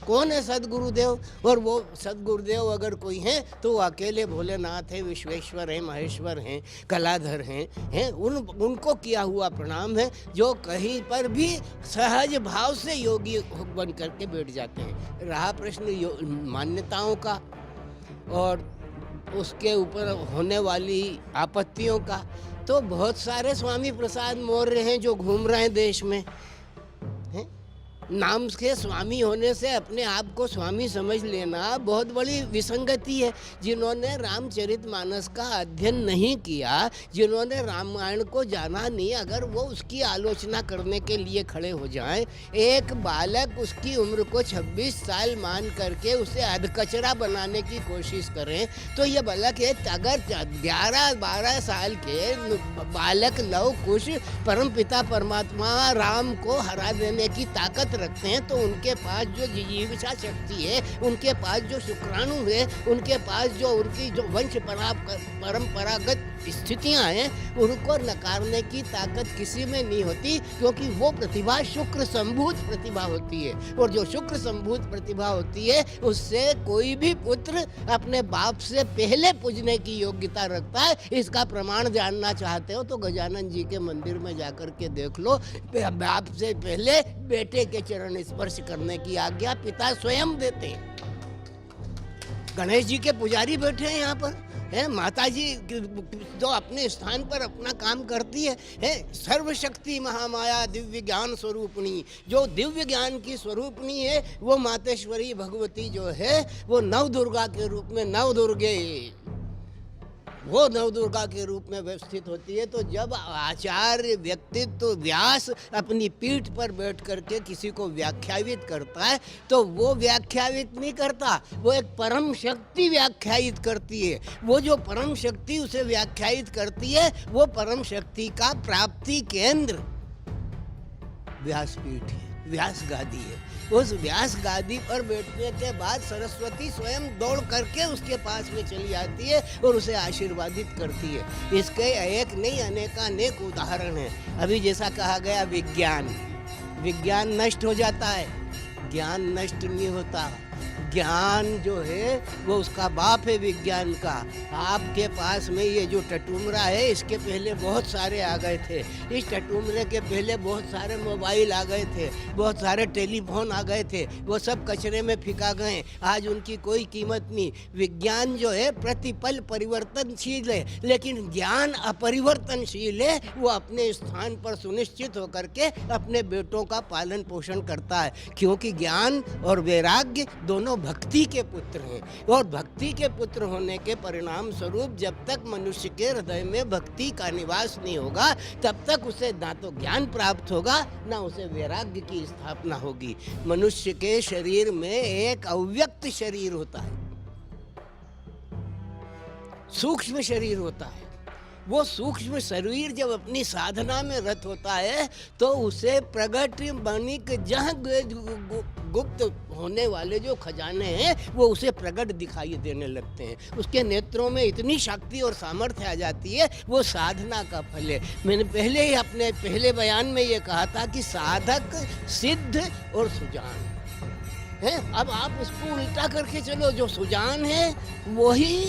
कौन है सदगुरुदेव? और वो सदगुरुदेव अगर कोई है तो वो अकेले भोलेनाथ है, विश्वेश्वर हैं, महेश्वर हैं, कलाधर हैं, उनको किया हुआ प्रणाम है, जो कहीं पर भी सहज भाव से योगी बन करके बैठ जाते हैं। रहा प्रश्न मान्यताओं का और उसके ऊपर होने वाली आपत्तियों का, तो बहुत सारे स्वामी प्रसाद मौर्य हैं जो घूम रहे हैं देश में, हैं? नाम के स्वामी होने से अपने आप को स्वामी समझ लेना बहुत बड़ी विसंगति है। जिन्होंने रामचरितमानस का अध्ययन नहीं किया, जिन्होंने रामायण को जाना नहीं, अगर वो उसकी आलोचना करने के लिए खड़े हो जाएं, एक बालक उसकी उम्र को 26 साल मान करके उसे अधकचरा बनाने की कोशिश करें, तो ये बालक है, अगर 11-12 साल के बालक लव कुश परमपिता परमात्मा राम को हरा देने की ताकत रखते हैं, तो उनके पास जो जीविका शक्ति है, उनके पास जो शुक्राणु है, उनके पास जो उनकी जो वंश परंपरागत स्थितियां हैं, उनको नकारने की ताकत किसी में नहीं होती, क्योंकि वो प्रतिभा शुक्र संभूत प्रतिभा होती है, और जो शुक्र संभूत प्रतिभा होती है उससे कोई भी पुत्र अपने बाप से पहले पूजने की योग्यता रखता है। इसका प्रमाण जानना चाहते हो तो गजानन जी के मंदिर में जाकर के देख लो, बाप से पहले बेटे के चरण स्पर्श करने की आज्ञा पिता स्वयं देते हैं। गणेश जी के पुजारी बैठे हैं यहाँ पर, है माता जी जो अपने स्थान पर अपना काम करती है सर्वशक्ति महामाया दिव्य ज्ञान स्वरूपणी, जो दिव्य ज्ञान की स्वरूपणी है, वो मातेश्वरी भगवती जो है वो नवदुर्गा के रूप में, नवदुर्गे वो नवदुर्गा के रूप में व्यवस्थित होती है। तो जब आचार्य व्यक्तित्व व्यास अपनी पीठ पर बैठ करके किसी को व्याख्यायित करता है, तो वो व्याख्यायित नहीं करता, वो एक परम शक्ति व्याख्यायित करती है। वो जो परम शक्ति उसे व्याख्यायित करती है, वो परम शक्ति का प्राप्ति केंद्र व्यासपीठ है, व्यास गादी है। उस व्यास गादी पर बैठने के बाद सरस्वती स्वयं दौड़ करके उसके पास में चली आती है और उसे आशीर्वादित करती है। इसके एक नहीं अनेकानेक उदाहरण है। अभी जैसा कहा गया विज्ञान नष्ट हो जाता है, ज्ञान नष्ट नहीं होता। ज्ञान जो है वो उसका बाप है विज्ञान का। आपके पास में ये जो टटुमरा है, इसके पहले बहुत सारे आ गए थे, इस टटुमरे के पहले बहुत सारे मोबाइल आ गए थे, बहुत सारे टेलीफोन आ गए थे, वो सब कचरे में फेंका गए, आज उनकी कोई कीमत नहीं। विज्ञान जो है प्रतिपल परिवर्तनशील है, लेकिन ज्ञान अपरिवर्तनशील है। वो अपने स्थान पर सुनिश्चित होकर के अपने बेटों का पालन पोषण करता है, क्योंकि ज्ञान और वैराग्य दोनों भक्ति के पुत्र हैं, और भक्ति के पुत्र होने के परिणाम स्वरूप जब तक मनुष्य के हृदय में भक्ति का निवास नहीं होगा, तब तक उसे ना तो ज्ञान प्राप्त होगा, ना उसे वैराग्य की स्थापना होगी। मनुष्य के शरीर में एक अव्यक्त शरीर होता है, सूक्ष्म शरीर होता है। वो सूक्ष्म शरीर जब अपनी साधना में रत होता है, तो उसे प्रगट बनिक जहाँ गुप्त होने वाले जो खजाने हैं वो उसे प्रगट दिखाई देने लगते हैं। उसके नेत्रों में इतनी शक्ति और सामर्थ्य आ जाती है, वो साधना का फल है। मैंने पहले ही अपने पहले बयान में ये कहा था कि साधक सिद्ध और सुजान है। अब आप उसको उल्टा करके चलो, जो सुजान है वही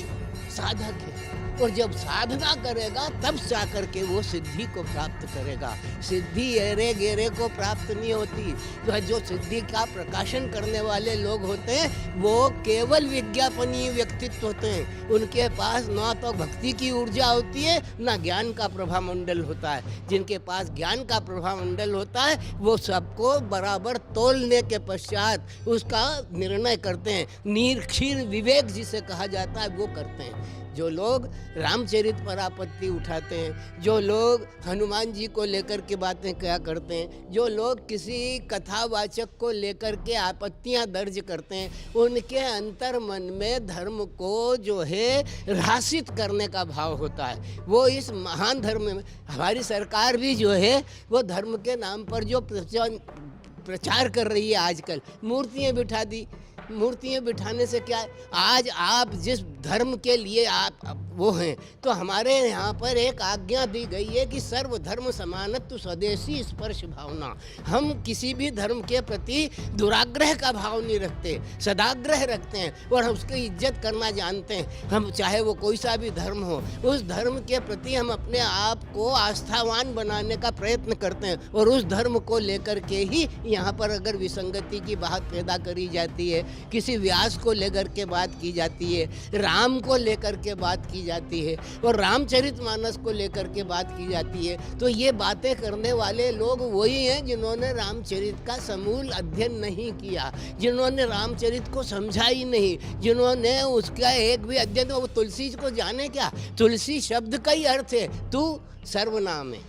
साधक है, और जब साधना करेगा तब जा करके वो सिद्धि को प्राप्त करेगा। सिद्धि एरे गेरे को प्राप्त नहीं होती। तो जो सिद्धि का प्रकाशन करने वाले लोग होते हैं वो केवल विज्ञापनीय व्यक्तित्व होते हैं। उनके पास ना तो भक्ति की ऊर्जा होती है, ना ज्ञान का प्रभामंडल होता है। जिनके पास ज्ञान का प्रभामंडल होता है वो सबको बराबर तोलने के पश्चात उसका निर्णय करते हैं। नीर क्षीर विवेक जिसे कहा जाता है वो करते हैं। जो लोग रामचरित पर आपत्ति उठाते हैं, जो लोग हनुमान जी को लेकर के बातें क्या करते हैं, जो लोग किसी कथावाचक को लेकर के आपत्तियां दर्ज करते हैं, उनके अंतर मन में धर्म को जो है ह्रासित करने का भाव होता है। वो इस महान धर्म में, हमारी सरकार भी जो है वो धर्म के नाम पर जो प्रचार कर रही है, आजकल मूर्तियाँ बिठा दी। मूर्तियाँ बिठाने से क्या है, आज आप जिस धर्म के लिए आप वो हैं, तो हमारे यहाँ पर एक आज्ञा दी गई है कि सर्वधर्म समानत्व स्वदेशी स्पर्श भावना। हम किसी भी धर्म के प्रति दुराग्रह का भाव नहीं रखते, सदाग्रह रखते हैं और उसकी इज्जत करना जानते हैं। हम चाहे वो कोई सा भी धर्म हो, उस धर्म के प्रति हम अपने आप को आस्थावान बनाने का प्रयत्न करते हैं और उस धर्म को लेकर के ही यहाँ पर अगर विसंगति की बात पैदा करी जाती है, किसी व्यास को लेकर के बात की जाती है, राम को लेकर के बात की जाती है और रामचरितमानस को लेकर के बात की जाती है, तो ये बातें करने वाले लोग वही हैं जिन्होंने रामचरित का समूल अध्ययन नहीं किया, जिन्होंने रामचरित को समझा ही नहीं, जिन्होंने उसका एक भी अध्ययन, वो तुलसी को जाने क्या, तुलसी शब्द का ही अर्थ है तू सर्वनाम है।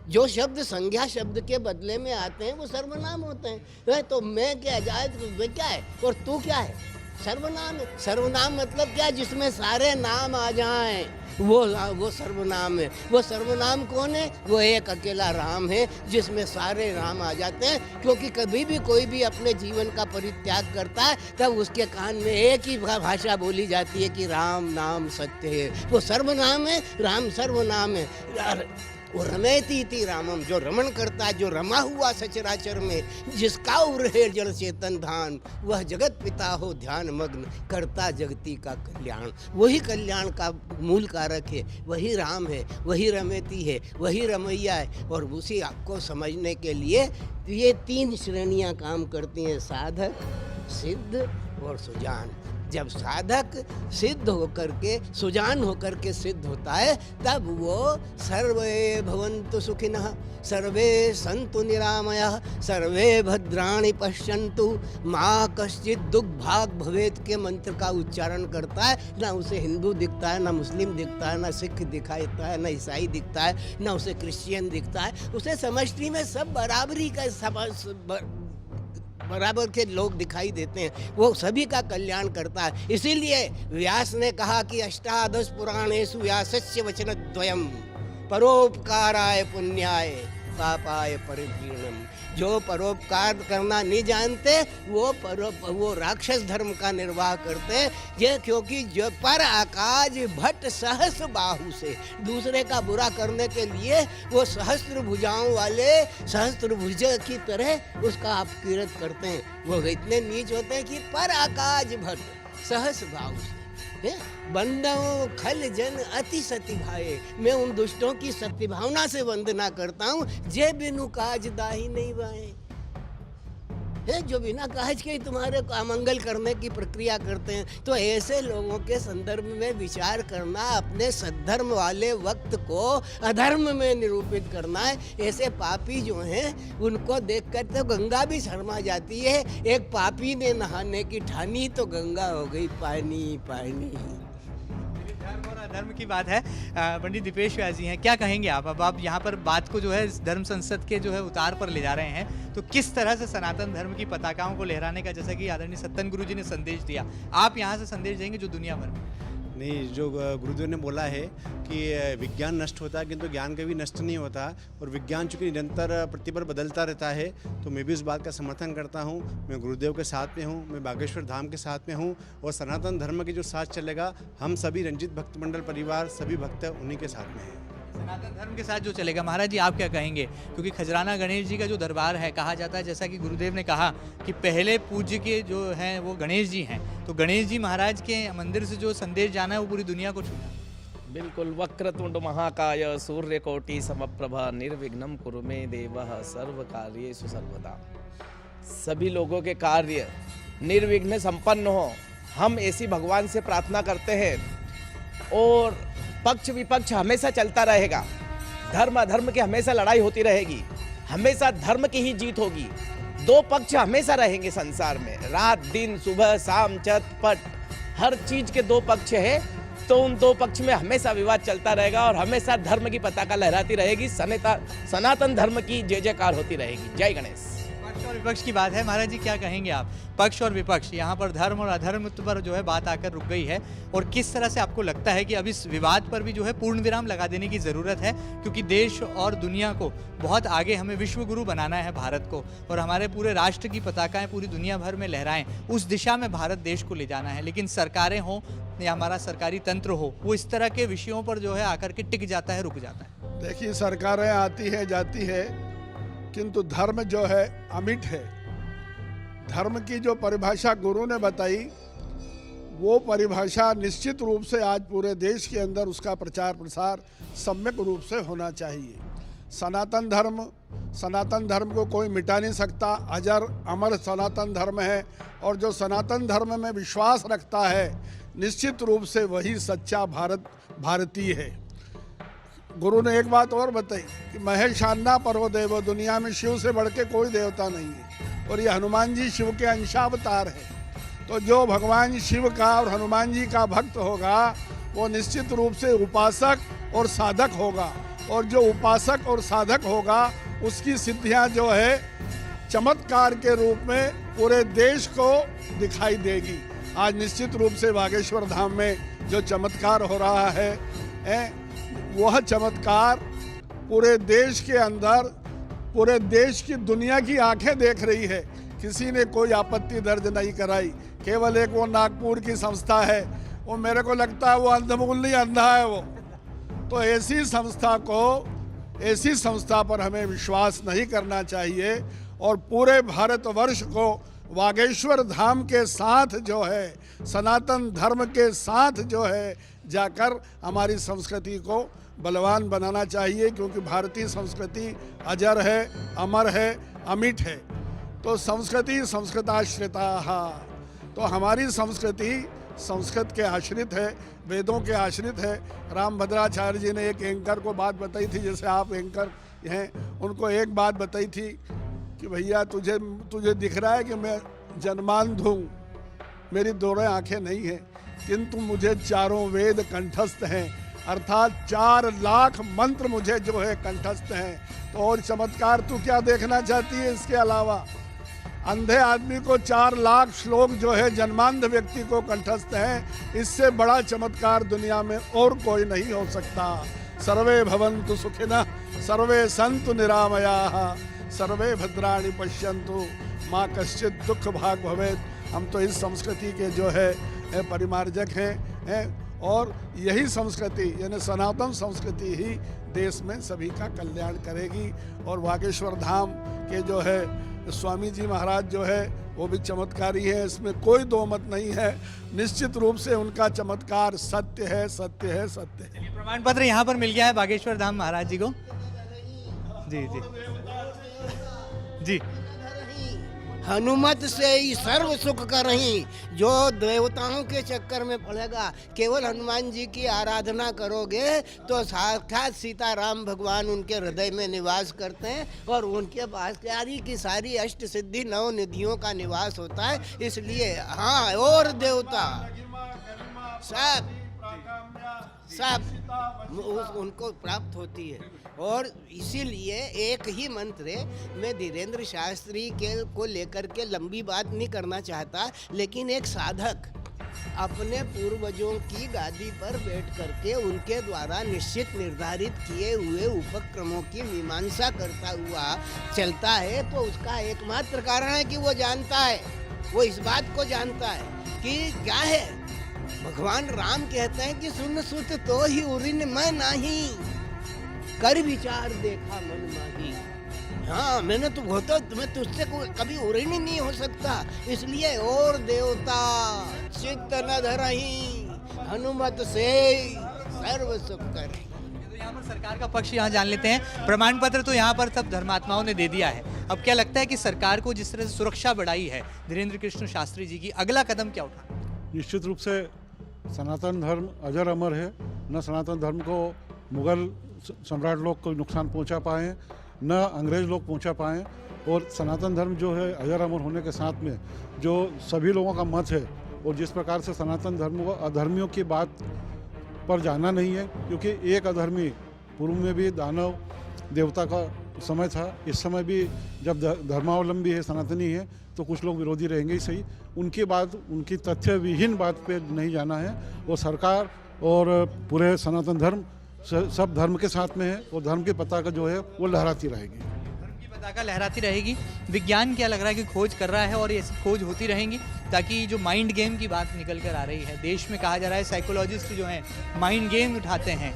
जो शब्द संज्ञा शब्द के बदले में आते हैं वो सर्वनाम होते हैं। तो मैं क्या जाए, मैं क्या है और तू क्या है, सर्वनाम है। सर्वनाम मतलब क्या, जिसमें सारे नाम आ जाएं, वो सर्वनाम है। वो सर्वनाम कौन है, वो एक अकेला राम है जिसमें सारे राम आ जाते हैं। क्योंकि कभी भी कोई भी अपने जीवन का परित्याग करता है तब उसके कान में एक ही भाषा बोली जाती है कि राम नाम सत्य है। वो सर्वनाम है, राम सर्वनाम है। वो रमेती थी रामम, जो रमण करता है, जो रमा हुआ सचराचर में, जिसका उर्हे जड़ चेतन धान, वह जगत पिता हो ध्यान मग्न, करता जगती का कल्याण। वही कल्याण का मूल कारक है, वही राम है, वही रमेती है, वही रमैया है। और उसी आपको समझने के लिए ये तीन श्रेणियां काम करती हैं, साधक, सिद्ध और सुजान। जब साधक सिद्ध होकर के, सुजान होकर के सिद्ध होता है, तब वो सर्वे भवन्तु सुखिनः, सर्वे सन्तु निरामयः, सर्वे भद्राणि पश्यन्तु, माँ कश्चित् दुग्भाग् भवेत् के मंत्र का उच्चारण करता है। ना उसे हिंदू दिखता है, ना मुस्लिम दिखता है, ना सिख दिखाई देता है, ना ईसाई दिखता है, ना उसे क्रिश्चियन दिखता है। उसे समष्टि में सब बराबरी का बराबर के लोग दिखाई देते हैं। वो सभी का कल्याण करता है। इसीलिए व्यास ने कहा कि अष्टादश पुराणेषु व्यासस्य वचनद्वयम् परोपकाराय पुण्याय पापाय परिपीडनम्। जो परोपकार करना नहीं जानते वो राक्षस धर्म का निर्वाह करते हैं। ये क्योंकि जो पर आकाज भट्ट सहस्र बाहु से, दूसरे का बुरा करने के लिए वो सहस्त्र भुजाओं वाले सहस्त्र भुज की तरह उसका अपकीर्त करते हैं। वो इतने नीच होते हैं कि पर आकाज भट्ट सहस्र बाहु से बंदों खल जन अति सती भाए। मैं उन दुष्टों की सत्य भावना से वंदना करता हूँ, जे बिनु काज दाही नहीं बाए, है जो बिना काज के तुम्हारे को अमंगल करने की प्रक्रिया करते हैं। तो ऐसे लोगों के संदर्भ में विचार करना, अपने सद्धर्म वाले वक्त को अधर्म में निरूपित करना है। ऐसे पापी जो हैं उनको देखकर तो गंगा भी शर्मा जाती है। एक पापी ने नहाने की ठानी तो गंगा हो गई पानी पानी। धर्म और अधर्म की बात है। पंडित दीपेश व्यास जी हैं, क्या कहेंगे आप? अब आप यहाँ पर बात को जो है धर्म संसद के जो है उतार पर ले जा रहे हैं, तो किस तरह से सनातन धर्म की पताकाओं को लहराने का, जैसा कि आदरणीय सत्तन गुरु जी ने संदेश दिया, आप यहाँ से संदेश देंगे जो दुनिया भर में? नहीं, जो गुरुदेव ने बोला है कि विज्ञान नष्ट होता है किंतु ज्ञान कभी नष्ट नहीं होता, और विज्ञान चूँकि निरंतर प्रतिपल बदलता रहता है, तो मैं भी उस बात का समर्थन करता हूँ। मैं गुरुदेव के साथ में हूँ, मैं बागेश्वर धाम के साथ में हूँ, और सनातन धर्म के जो साथ चलेगा, हम सभी रंजित भक्त मंडल परिवार सभी भक्त उन्हीं के साथ में हैं। सनातन धर्म के साथ जो चलेगा। महाराज जी आप क्या कहेंगे? क्योंकि खजराना गणेश जी का जो दरबार है, कहा जाता है, जैसा कि गुरुदेव ने कहा कि पहले पूज्य के जो हैं वो गणेश जी हैं, तो गणेश जी महाराज के मंदिर से जो संदेश जाना है वो पूरी दुनिया को छूना। बिल्कुल। वक्रतुंड महाकाय सूर्यकोटि समप्रभा निर्विघ्नं कुरु मे देवः सर्व कार्येषु सर्वदा। सभी लोगों के कार्य निर्विघ्न संपन्न हो, हम ऐसी भगवान से प्रार्थना करते हैं। और पक्ष विपक्ष हमेशा चलता रहेगा, धर्म अधर्म की हमेशा लड़ाई होती रहेगी, हमेशा धर्म की ही जीत होगी। दो पक्ष हमेशा रहेंगे संसार में, रात दिन सुबह शाम चट पट, हर चीज के दो पक्ष है। तो उन दो पक्ष में हमेशा विवाद चलता रहेगा और हमेशा धर्म की पताका लहराती रहेगी, सनातन धर्म की जय जयकार होती रहेगी। जय गणेश। पक्ष और विपक्ष की बात है, महाराज जी क्या कहेंगे आप? पक्ष और विपक्ष, यहाँ पर धर्म और अधर्म पर जो है बात आकर रुक गई है, और किस तरह से आपको लगता है कि अब इस विवाद पर भी जो है पूर्ण विराम लगा देने की ज़रूरत है, क्योंकि देश और दुनिया को बहुत आगे, हमें विश्व गुरु बनाना है भारत को, और हमारे पूरे राष्ट्र की पताकाएं पूरी दुनिया भर में लहराएं, उस दिशा में भारत देश को ले जाना है। लेकिन सरकारें हों या हमारा सरकारी तंत्र हो, वो इस तरह के विषयों पर जो है आकर के टिक जाता है, रुक जाता है। देखिए, सरकारें आती है जाती है, किंतु धर्म जो है अमिट है। धर्म की जो परिभाषा गुरु ने बताई, वो परिभाषा निश्चित रूप से आज पूरे देश के अंदर उसका प्रचार प्रसार सम्यक रूप से होना चाहिए। सनातन धर्म को कोई मिटा नहीं सकता, अजर अमर सनातन धर्म है, और जो सनातन धर्म में विश्वास रखता है निश्चित रूप से वही सच्चा भारतीय है। गुरु ने एक बात और बताई कि महेशान्ना परो देवो, दुनिया में शिव से बढ़ के कोई देवता नहीं है, और ये हनुमान जी शिव के अंशावतार है। तो जो भगवान शिव का और हनुमान जी का भक्त होगा वो निश्चित रूप से उपासक और साधक होगा, और जो उपासक और साधक होगा उसकी सिद्धियां जो है चमत्कार के रूप में पूरे देश को दिखाई देगी। आज निश्चित रूप से बागेश्वर धाम में जो चमत्कार हो रहा है वह चमत्कार पूरे देश के अंदर, पूरे देश की दुनिया की आंखें देख रही है। किसी ने कोई आपत्ति दर्ज नहीं कराई। केवल एक वो नागपुर की संस्था है, वो मेरे को लगता है वो अंधमुल नहीं, अंधा है वो। तो ऐसी संस्था पर हमें विश्वास नहीं करना चाहिए, और पूरे भारतवर्ष को बागेश्वर धाम के साथ जो है, सनातन धर्म के साथ जो है जाकर हमारी संस्कृति को बलवान बनाना चाहिए, क्योंकि भारतीय संस्कृति अजर है, अमर है, अमिट है। तो संस्कृति संस्कृताश्रिता, तो हमारी संस्कृति संस्कृत के आश्रित है, वेदों के आश्रित है। रामभद्राचार्य जी ने एक एंकर को बात बताई थी, जैसे आप एंकर हैं, उनको एक बात बताई थी कि भैया तुझे दिख रहा है कि मैं जन्मांध हूँ, मेरी दोनों आंखें नहीं हैं, किंतु मुझे चारों वेद कंठस्थ हैं, अर्थात 4 लाख मंत्र मुझे जो है कंठस्थ हैं। तो और चमत्कार तू क्या देखना चाहती है इसके अलावा? अंधे आदमी को 4 लाख श्लोक जो है जन्मांध व्यक्ति को कंठस्थ हैं, इससे बड़ा चमत्कार दुनिया में और कोई नहीं हो सकता। सर्वे भवन्तु सुखिनः, सर्वे सन्तु निरामयाः, सर्वे भद्राणि पश्यन्तु माँ कश्चित् दुख भाग भवेत्। हम तो इस संस्कृति के जो है परिमार्जक हैं, और यही संस्कृति यानी सनातन संस्कृति ही देश में सभी का कल्याण करेगी। और बागेश्वर धाम के जो है स्वामी जी महाराज जो है वो भी चमत्कारी है, इसमें कोई दो मत नहीं है। निश्चित रूप से उनका चमत्कार सत्य है, सत्य है, सत्य है। प्रमाण पत्र यहाँ पर मिल गया है बागेश्वर धाम महाराज जी को। जी जी जी। हनुमत से ही सर्व सुख करही, जो देवताओं के चक्कर में पड़ेगा। केवल हनुमान जी की आराधना करोगे तो साक्षात सीताराम भगवान उनके हृदय में निवास करते हैं, और उनके पास सारी की सारी अष्ट सिद्धि 9 निधियों का निवास होता है। इसलिए हाँ, और देवता सब उनको प्राप्त होती है। और इसीलिए एक ही मंत्र मैं धीरेन्द्र शास्त्री के को लेकर के लंबी बात नहीं करना चाहता, लेकिन एक साधक अपने पूर्वजों की गादी पर बैठ करके उनके द्वारा निश्चित निर्धारित किए हुए उपक्रमों की मीमांसा करता हुआ चलता है, तो उसका एकमात्र कारण है कि वो जानता है, वो इस बात को जानता है कि क्या है। भगवान राम कहते हैं कि सुन सुत तो ही उरिन मैं नहीं, कर विचार देखा मन माही। हाँ, मैंने तो होता, मैं तुझसे कभी उरिन नहीं हो सकता। इसलिए और देवता चित्त न धरही, हनुमत से सर्व सुख करही। तो यहाँ पर सरकार का पक्ष यहाँ जान लेते हैं। प्रमाण पत्र तो यहाँ पर सब धर्मात्माओं ने दे दिया है। अब क्या लगता है कि सरकार को जिस तरह से सुरक्षा बढ़ाई है धीरेन्द्र कृष्ण शास्त्री जी की, अगला कदम क्या उठाना? निश्चित रूप से सनातन धर्म अजर अमर है। न सनातन धर्म को मुगल सम्राट लोग कोई नुकसान पहुंचा पाए, न अंग्रेज लोग पहुंचा पाए, और सनातन धर्म जो है अजर अमर होने के साथ में जो सभी लोगों का मत है, और जिस प्रकार से सनातन धर्म को अधर्मियों की बात पर जाना नहीं है, क्योंकि एक अधर्मी, पूर्व में भी दानव देवता का समय था, इस समय भी जब धर्मावलंबी है, सनातनी है, तो कुछ लोग विरोधी रहेंगे ही सही। उनकी बात, उनकी तथ्य विहीन बात पे नहीं जाना है। वो सरकार और पूरे सनातन धर्म सब धर्म के साथ में है और धर्म की पताका जो है वो लहराती रहेगी। धर्म की पताका लहराती रहेगी। विज्ञान क्या लग रहा है कि खोज कर रहा है और ये खोज होती रहेंगी, ताकि जो माइंड गेम की बात निकल कर आ रही है, देश में कहा जा रहा है साइकोलॉजिस्ट जो हैं माइंड गेम उठाते हैं।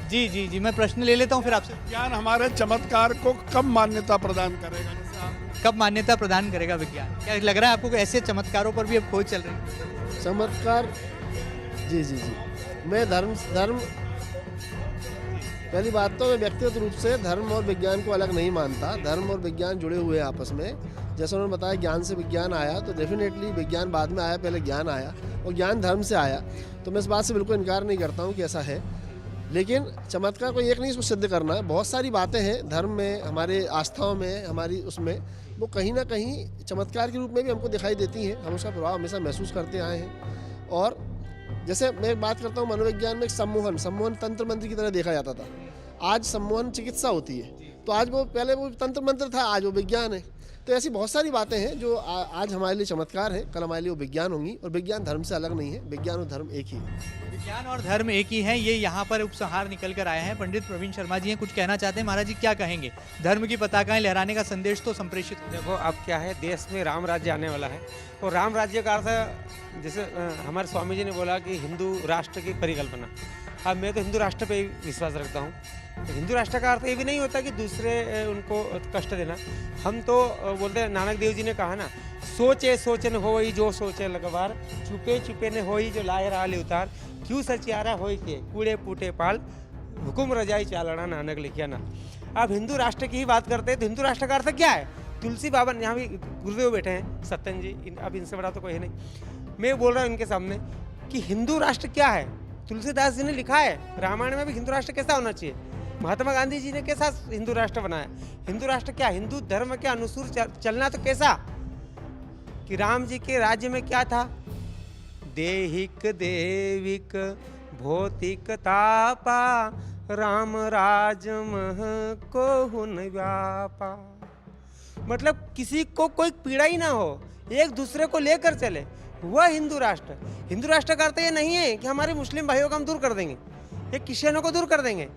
जी जी जी, मैं प्रश्न ले लेता हूँ फिर आपसे। विज्ञान हमारे चमत्कार को कब मान्यता प्रदान करेगा? कब मान्यता प्रदान करेगा विज्ञान? क्या लग रहा है आपको कि ऐसे चमत्कारों पर भी अब खोज चल रही है? चमत्कार, जी जी जी, मैं धर्म पहली बात तो मैं व्यक्तिगत रूप से धर्म और विज्ञान को अलग नहीं मानता। धर्म और विज्ञान जुड़े हुए हैं आपस में। जैसे उन्होंने बताया ज्ञान से विज्ञान आया, तो डेफिनेटली विज्ञान बाद में आया, पहले ज्ञान आया और ज्ञान धर्म से आया। तो मैं इस बात से बिल्कुल इनकार नहीं करता हूँ कि ऐसा है, लेकिन चमत्कार को एक नहीं इसको सिद्ध करना है। बहुत सारी बातें हैं धर्म में, हमारे आस्थाओं में, हमारी उसमें, वो कहीं ना कहीं चमत्कार के रूप में भी हमको दिखाई देती हैं। हम उसका प्रभाव हमेशा महसूस करते आए हैं। और जैसे मैं बात करता हूँ मनोविज्ञान में एक सम्मोहन तंत्र मंत्र की तरह देखा जाता था। आज सम्मोहन चिकित्सा होती है, तो आज वो पहले वो तंत्र मंत्र था, आज वो विज्ञान है। तो ऐसी बहुत सारी बातें हैं जो आज हमारे लिए चमत्कार है, कल हमारे लिए वो विज्ञान होंगी। और विज्ञान धर्म से अलग नहीं है, विज्ञान और धर्म एक ही है। विज्ञान और धर्म एक ही है, ये यहाँ पर उपसंहार निकल कर आए हैं। पंडित प्रवीण शर्मा जी हैं, कुछ कहना चाहते हैं। महाराज जी क्या कहेंगे? धर्म की पताकाएं लहराने का संदेश तो संप्रेषित हो। देखो अब क्या है, देश में राम राज्य आने वाला है, और राम राज्य का अर्थ जैसे हमारे स्वामी जी ने बोला कि हिंदू राष्ट्र की परिकल्पना। अब मैं तो हिंदू राष्ट्र पे विश्वास रखता हूँ। तो हिंदू राष्ट्र का अर्थ ये भी नहीं होता कि दूसरे उनको कष्ट देना। हम तो बोलते हैं, नानक देव जी ने कहा ना, सोचे सोचन होई जो सोचे लगवार, छुपे छुपे ने होई जो लाए राले उतार, क्यों सचियारा होई के कूड़े पूटे पाल, हुकुम रजाई चालना नानक लिखिया ना। अब हिंदू राष्ट्र की ही बात करते हैं, तो हिंदू राष्ट्र का अर्थ क्या है? तुलसी बाबा, यहाँ भी गुरुदेव बैठे हैं, सत्यन जी, अब इनसे बड़ा तो कोई है नहीं। मैं बोल रहा हूँ इनके सामने कि हिंदू राष्ट्र क्या है। तुलसीदास जी ने लिखा है, रामायण में भी हिंदू राष्ट्र कैसा होना चाहिए। महात्मा गांधी जी ने कैसा हिंदू राष्ट्र बनाया। हिंदू राष्ट्र क्या? हिंदू धर्म के अनुसार चलना। तो कैसा कि राम जी के राज्य में क्या था? देहिक देविक भौतिक तापा, राम राज मह को हुन व्यापा। मतलब किसी को कोई पीड़ा ही ना हो, एक दूसरे को लेकर चले, वह हिंदू राष्ट्र। हिंदू राष्ट्र का अर्थ ये नहीं है कि हमारे मुस्लिम भाइयों को हम दूर कर देंगे या क्रिश्चियनों को दूर कर देंगे।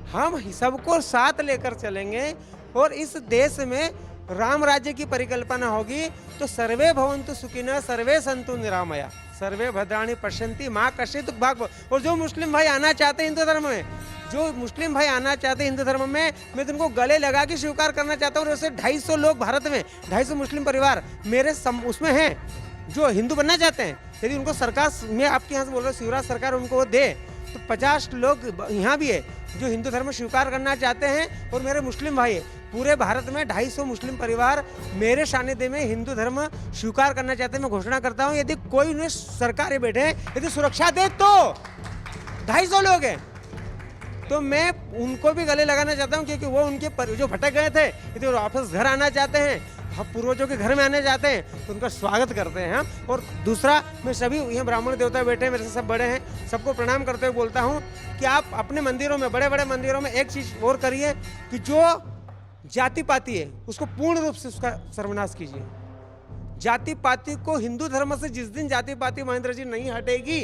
हम सबको साथ लेकर चलेंगे और इस देश में राम राज्य की परिकल्पना होगी। तो सर्वे भवन्तु सुखिनः सर्वे सन्तु निरामया सर्वे भद्राणि पश्यन्ति माँ कश्चित् दुःख भाग्। और जो मुस्लिम भाई आना चाहते हैं हिंदू धर्म में, जो मुस्लिम भाई आना चाहते हैं हिंदू धर्म में, मैं तुमको गले लगा के स्वीकार करना चाहता हूँ। जैसे 250 लोग भारत में, 250 मुस्लिम परिवार मेरे उसमें हैं जो हिंदू बनना चाहते हैं। यदि उनको सरकार, मैं आपके यहाँ से बोल रहा हूँ, शिवराज सरकार उनको वो दे, तो 50 लोग यहाँ भी है जो हिंदू धर्म स्वीकार करना चाहते हैं। और मेरे मुस्लिम भाई पूरे भारत में 250 मुस्लिम परिवार मेरे सानिध्य में हिंदू धर्म स्वीकार करना चाहते हैं। मैं घोषणा करता हूँ, यदि कोई उन्हें सरकार बैठे, यदि सुरक्षा दे, तो 250 लोग हैं, तो मैं उनको भी गले लगाना चाहता हूँ, क्योंकि वो उनके जो भटक गए थे, यदि वापस घर आना चाहते हैं, हम पूर्वजों के घर में आने जाते हैं, तो उनका स्वागत करते हैं हम। और दूसरा, मैं सभी यहाँ ब्राह्मण देवता बैठे हैं, मेरे से सब बड़े हैं, सबको प्रणाम करते हुए बोलता हूँ कि आप अपने मंदिरों में, बड़े बड़े मंदिरों में एक चीज़ और करिए कि जो जाति पाति है उसको पूर्ण रूप से उसका सर्वनाश कीजिए। जाति पाति को हिंदू धर्म से जिस दिन जाति पाति महेंद्र जी नहीं हटेगी,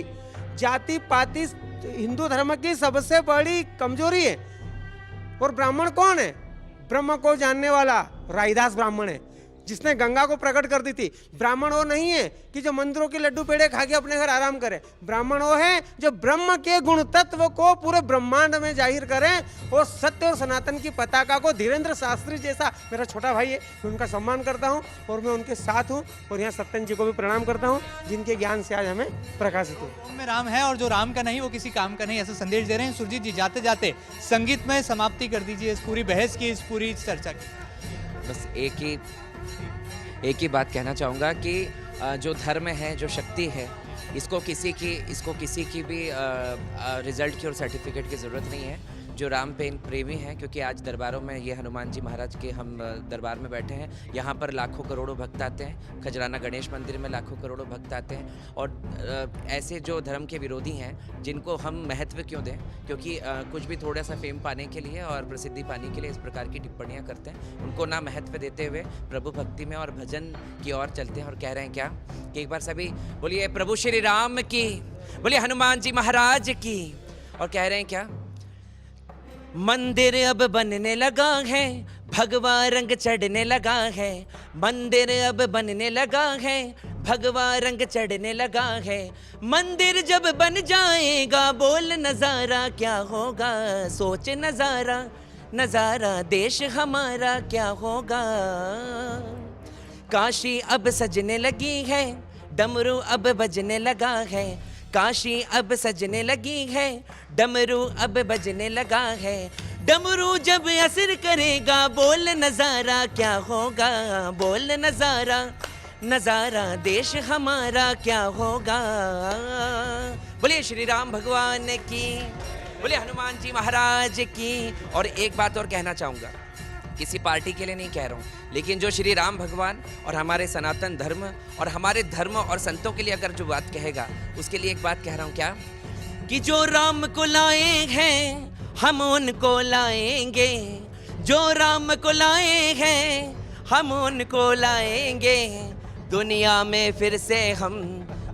जाति पाति हिंदू धर्म की सबसे बड़ी कमजोरी है। और ब्राह्मण कौन है? ब्रह्म को जानने वाला राइदास ब्राह्मण है, जिसने गंगा को प्रकट कर दी थी। ब्राह्मण वो नहीं है कि जो मंदिरों के लड्डू पेड़े खा के अपने घर आराम करे। ब्राह्मण वो है जो ब्रह्म के गुण तत्व को पूरे ब्रह्मांड में जाहिर करें और सत्य और सनातन की पताका को। धीरेन्द्र शास्त्री जैसा मेरा छोटा भाई है, मैं उनका सम्मान करता हूँ और मैं उनके साथ हूँ। और यहाँ सत्यन जी को भी प्रणाम करता हूँ, जिनके ज्ञान से आज हमें प्रकाशित हो। में राम है और जो राम का नहीं वो किसी काम का नहीं, ऐसा संदेश दे रहे हैं। सुरजीत जी, जाते जाते संगीत में समाप्ति कर दीजिए इस पूरी बहस की, इस पूरी चर्चा की। बस एक ही बात कहना चाहूँगा कि जो धर्म है, जो शक्ति है, इसको किसी की भी रिजल्ट की और सर्टिफिकेट की ज़रूरत नहीं है। जो राम प्रेमी हैं, क्योंकि आज दरबारों में ये हनुमान जी महाराज के हम दरबार में बैठे हैं, यहाँ पर लाखों करोड़ों भक्त आते हैं। खजराना गणेश मंदिर में लाखों करोड़ों भक्त आते हैं। और ऐसे जो धर्म के विरोधी हैं जिनको हम महत्व क्यों दें, क्योंकि कुछ भी थोड़ा सा फेम पाने के लिए और प्रसिद्धि पाने के लिए इस प्रकार की टिप्पणियाँ करते हैं, उनको ना महत्व देते हुए प्रभु भक्ति में और भजन की ओर चलते हैं। और कह रहे हैं क्या कि एक बार सभी बोलिए प्रभु श्री राम की, बोलिए हनुमान जी महाराज की। और कह रहे हैं क्या, मंदिर अब बनने लगा है, भगवा रंग चढ़ने लगा है। मंदिर अब बनने लगा है, भगवा रंग चढ़ने लगा है। मंदिर जब बन जाएगा, बोल नजारा क्या होगा। सोच नजारा, नजारा देश हमारा क्या होगा। काशी अब सजने लगी है, डमरू अब बजने लगा है। काशी अब सजने लगी है, डमरू अब बजने लगा है। डमरू जब असर करेगा, बोल नजारा क्या होगा। बोल नजारा, नजारा देश हमारा क्या होगा। बोलिए श्री राम भगवान की, बोलिए हनुमान जी महाराज की। और एक बात और कहना चाहूँगा, किसी पार्टी के लिए नहीं कह रहा हूँ, लेकिन जो श्री राम भगवान और हमारे सनातन धर्म और हमारे धर्म और संतों के लिए अगर जो बात कहेगा, उसके लिए एक बात कह रहा हूँ क्या, कि जो राम को लाए हैं हम उनको लाएंगे। जो राम को लाए हैं हम उनको लाएंगे। दुनिया में फिर से हम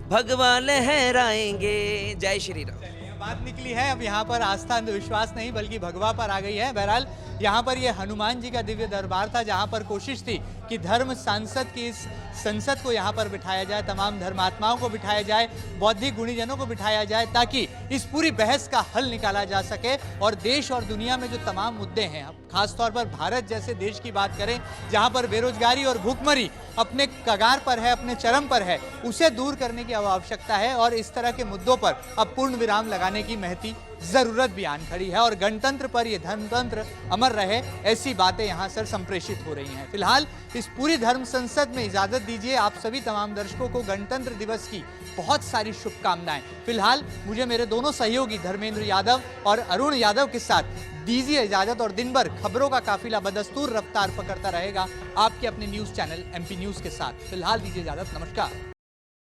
भगवा लहराएंगे। जय श्री राम। बात निकली है अब यहाँ पर आस्था अंधविश्वास नहीं बल्कि भगवा पर आ गई है। बहरहाल यहाँ पर ये हनुमान जी का दिव्य दरबार था, जहाँ पर कोशिश थी कि धर्म सांसद की इस संसद को यहाँ पर बिठाया जाए, तमाम धर्मात्माओं को बिठाया जाए, बौद्धिक गुणीजनों को बिठाया जाए, ताकि इस पूरी बहस का हल निकाला जा सके और देश और दुनिया में जो तमाम मुद्दे हैं, खासतौर पर भारत जैसे देश की बात करें जहाँ पर बेरोजगारी और भूखमरी अपने कगार पर है, अपने चरम पर है, उसे दूर करने की आवश्यकता है। और इस तरह के मुद्दों पर अब पूर्ण विराम लगाने की महती जरूरत भी आन खड़ी है और गणतंत्र पर यह धर्मतंत्र अमर रहे, ऐसी बातें यहाँ से संप्रेषित हो रही हैं। फिलहाल इस पूरी धर्म संसद में इजाजत दीजिए। आप सभी तमाम दर्शकों को गणतंत्र दिवस की बहुत सारी शुभकामनाएं। फिलहाल मुझे मेरे दोनों सहयोगी धर्मेंद्र यादव और अरुण यादव के साथ दीजिए इजाजत और दिन भर खबरों का काफिला बदस्तूर रफ्तार पकड़ता रहेगा आपके अपने न्यूज चैनल MP न्यूज के साथ। फिलहाल दीजिए इजाजत, नमस्कार।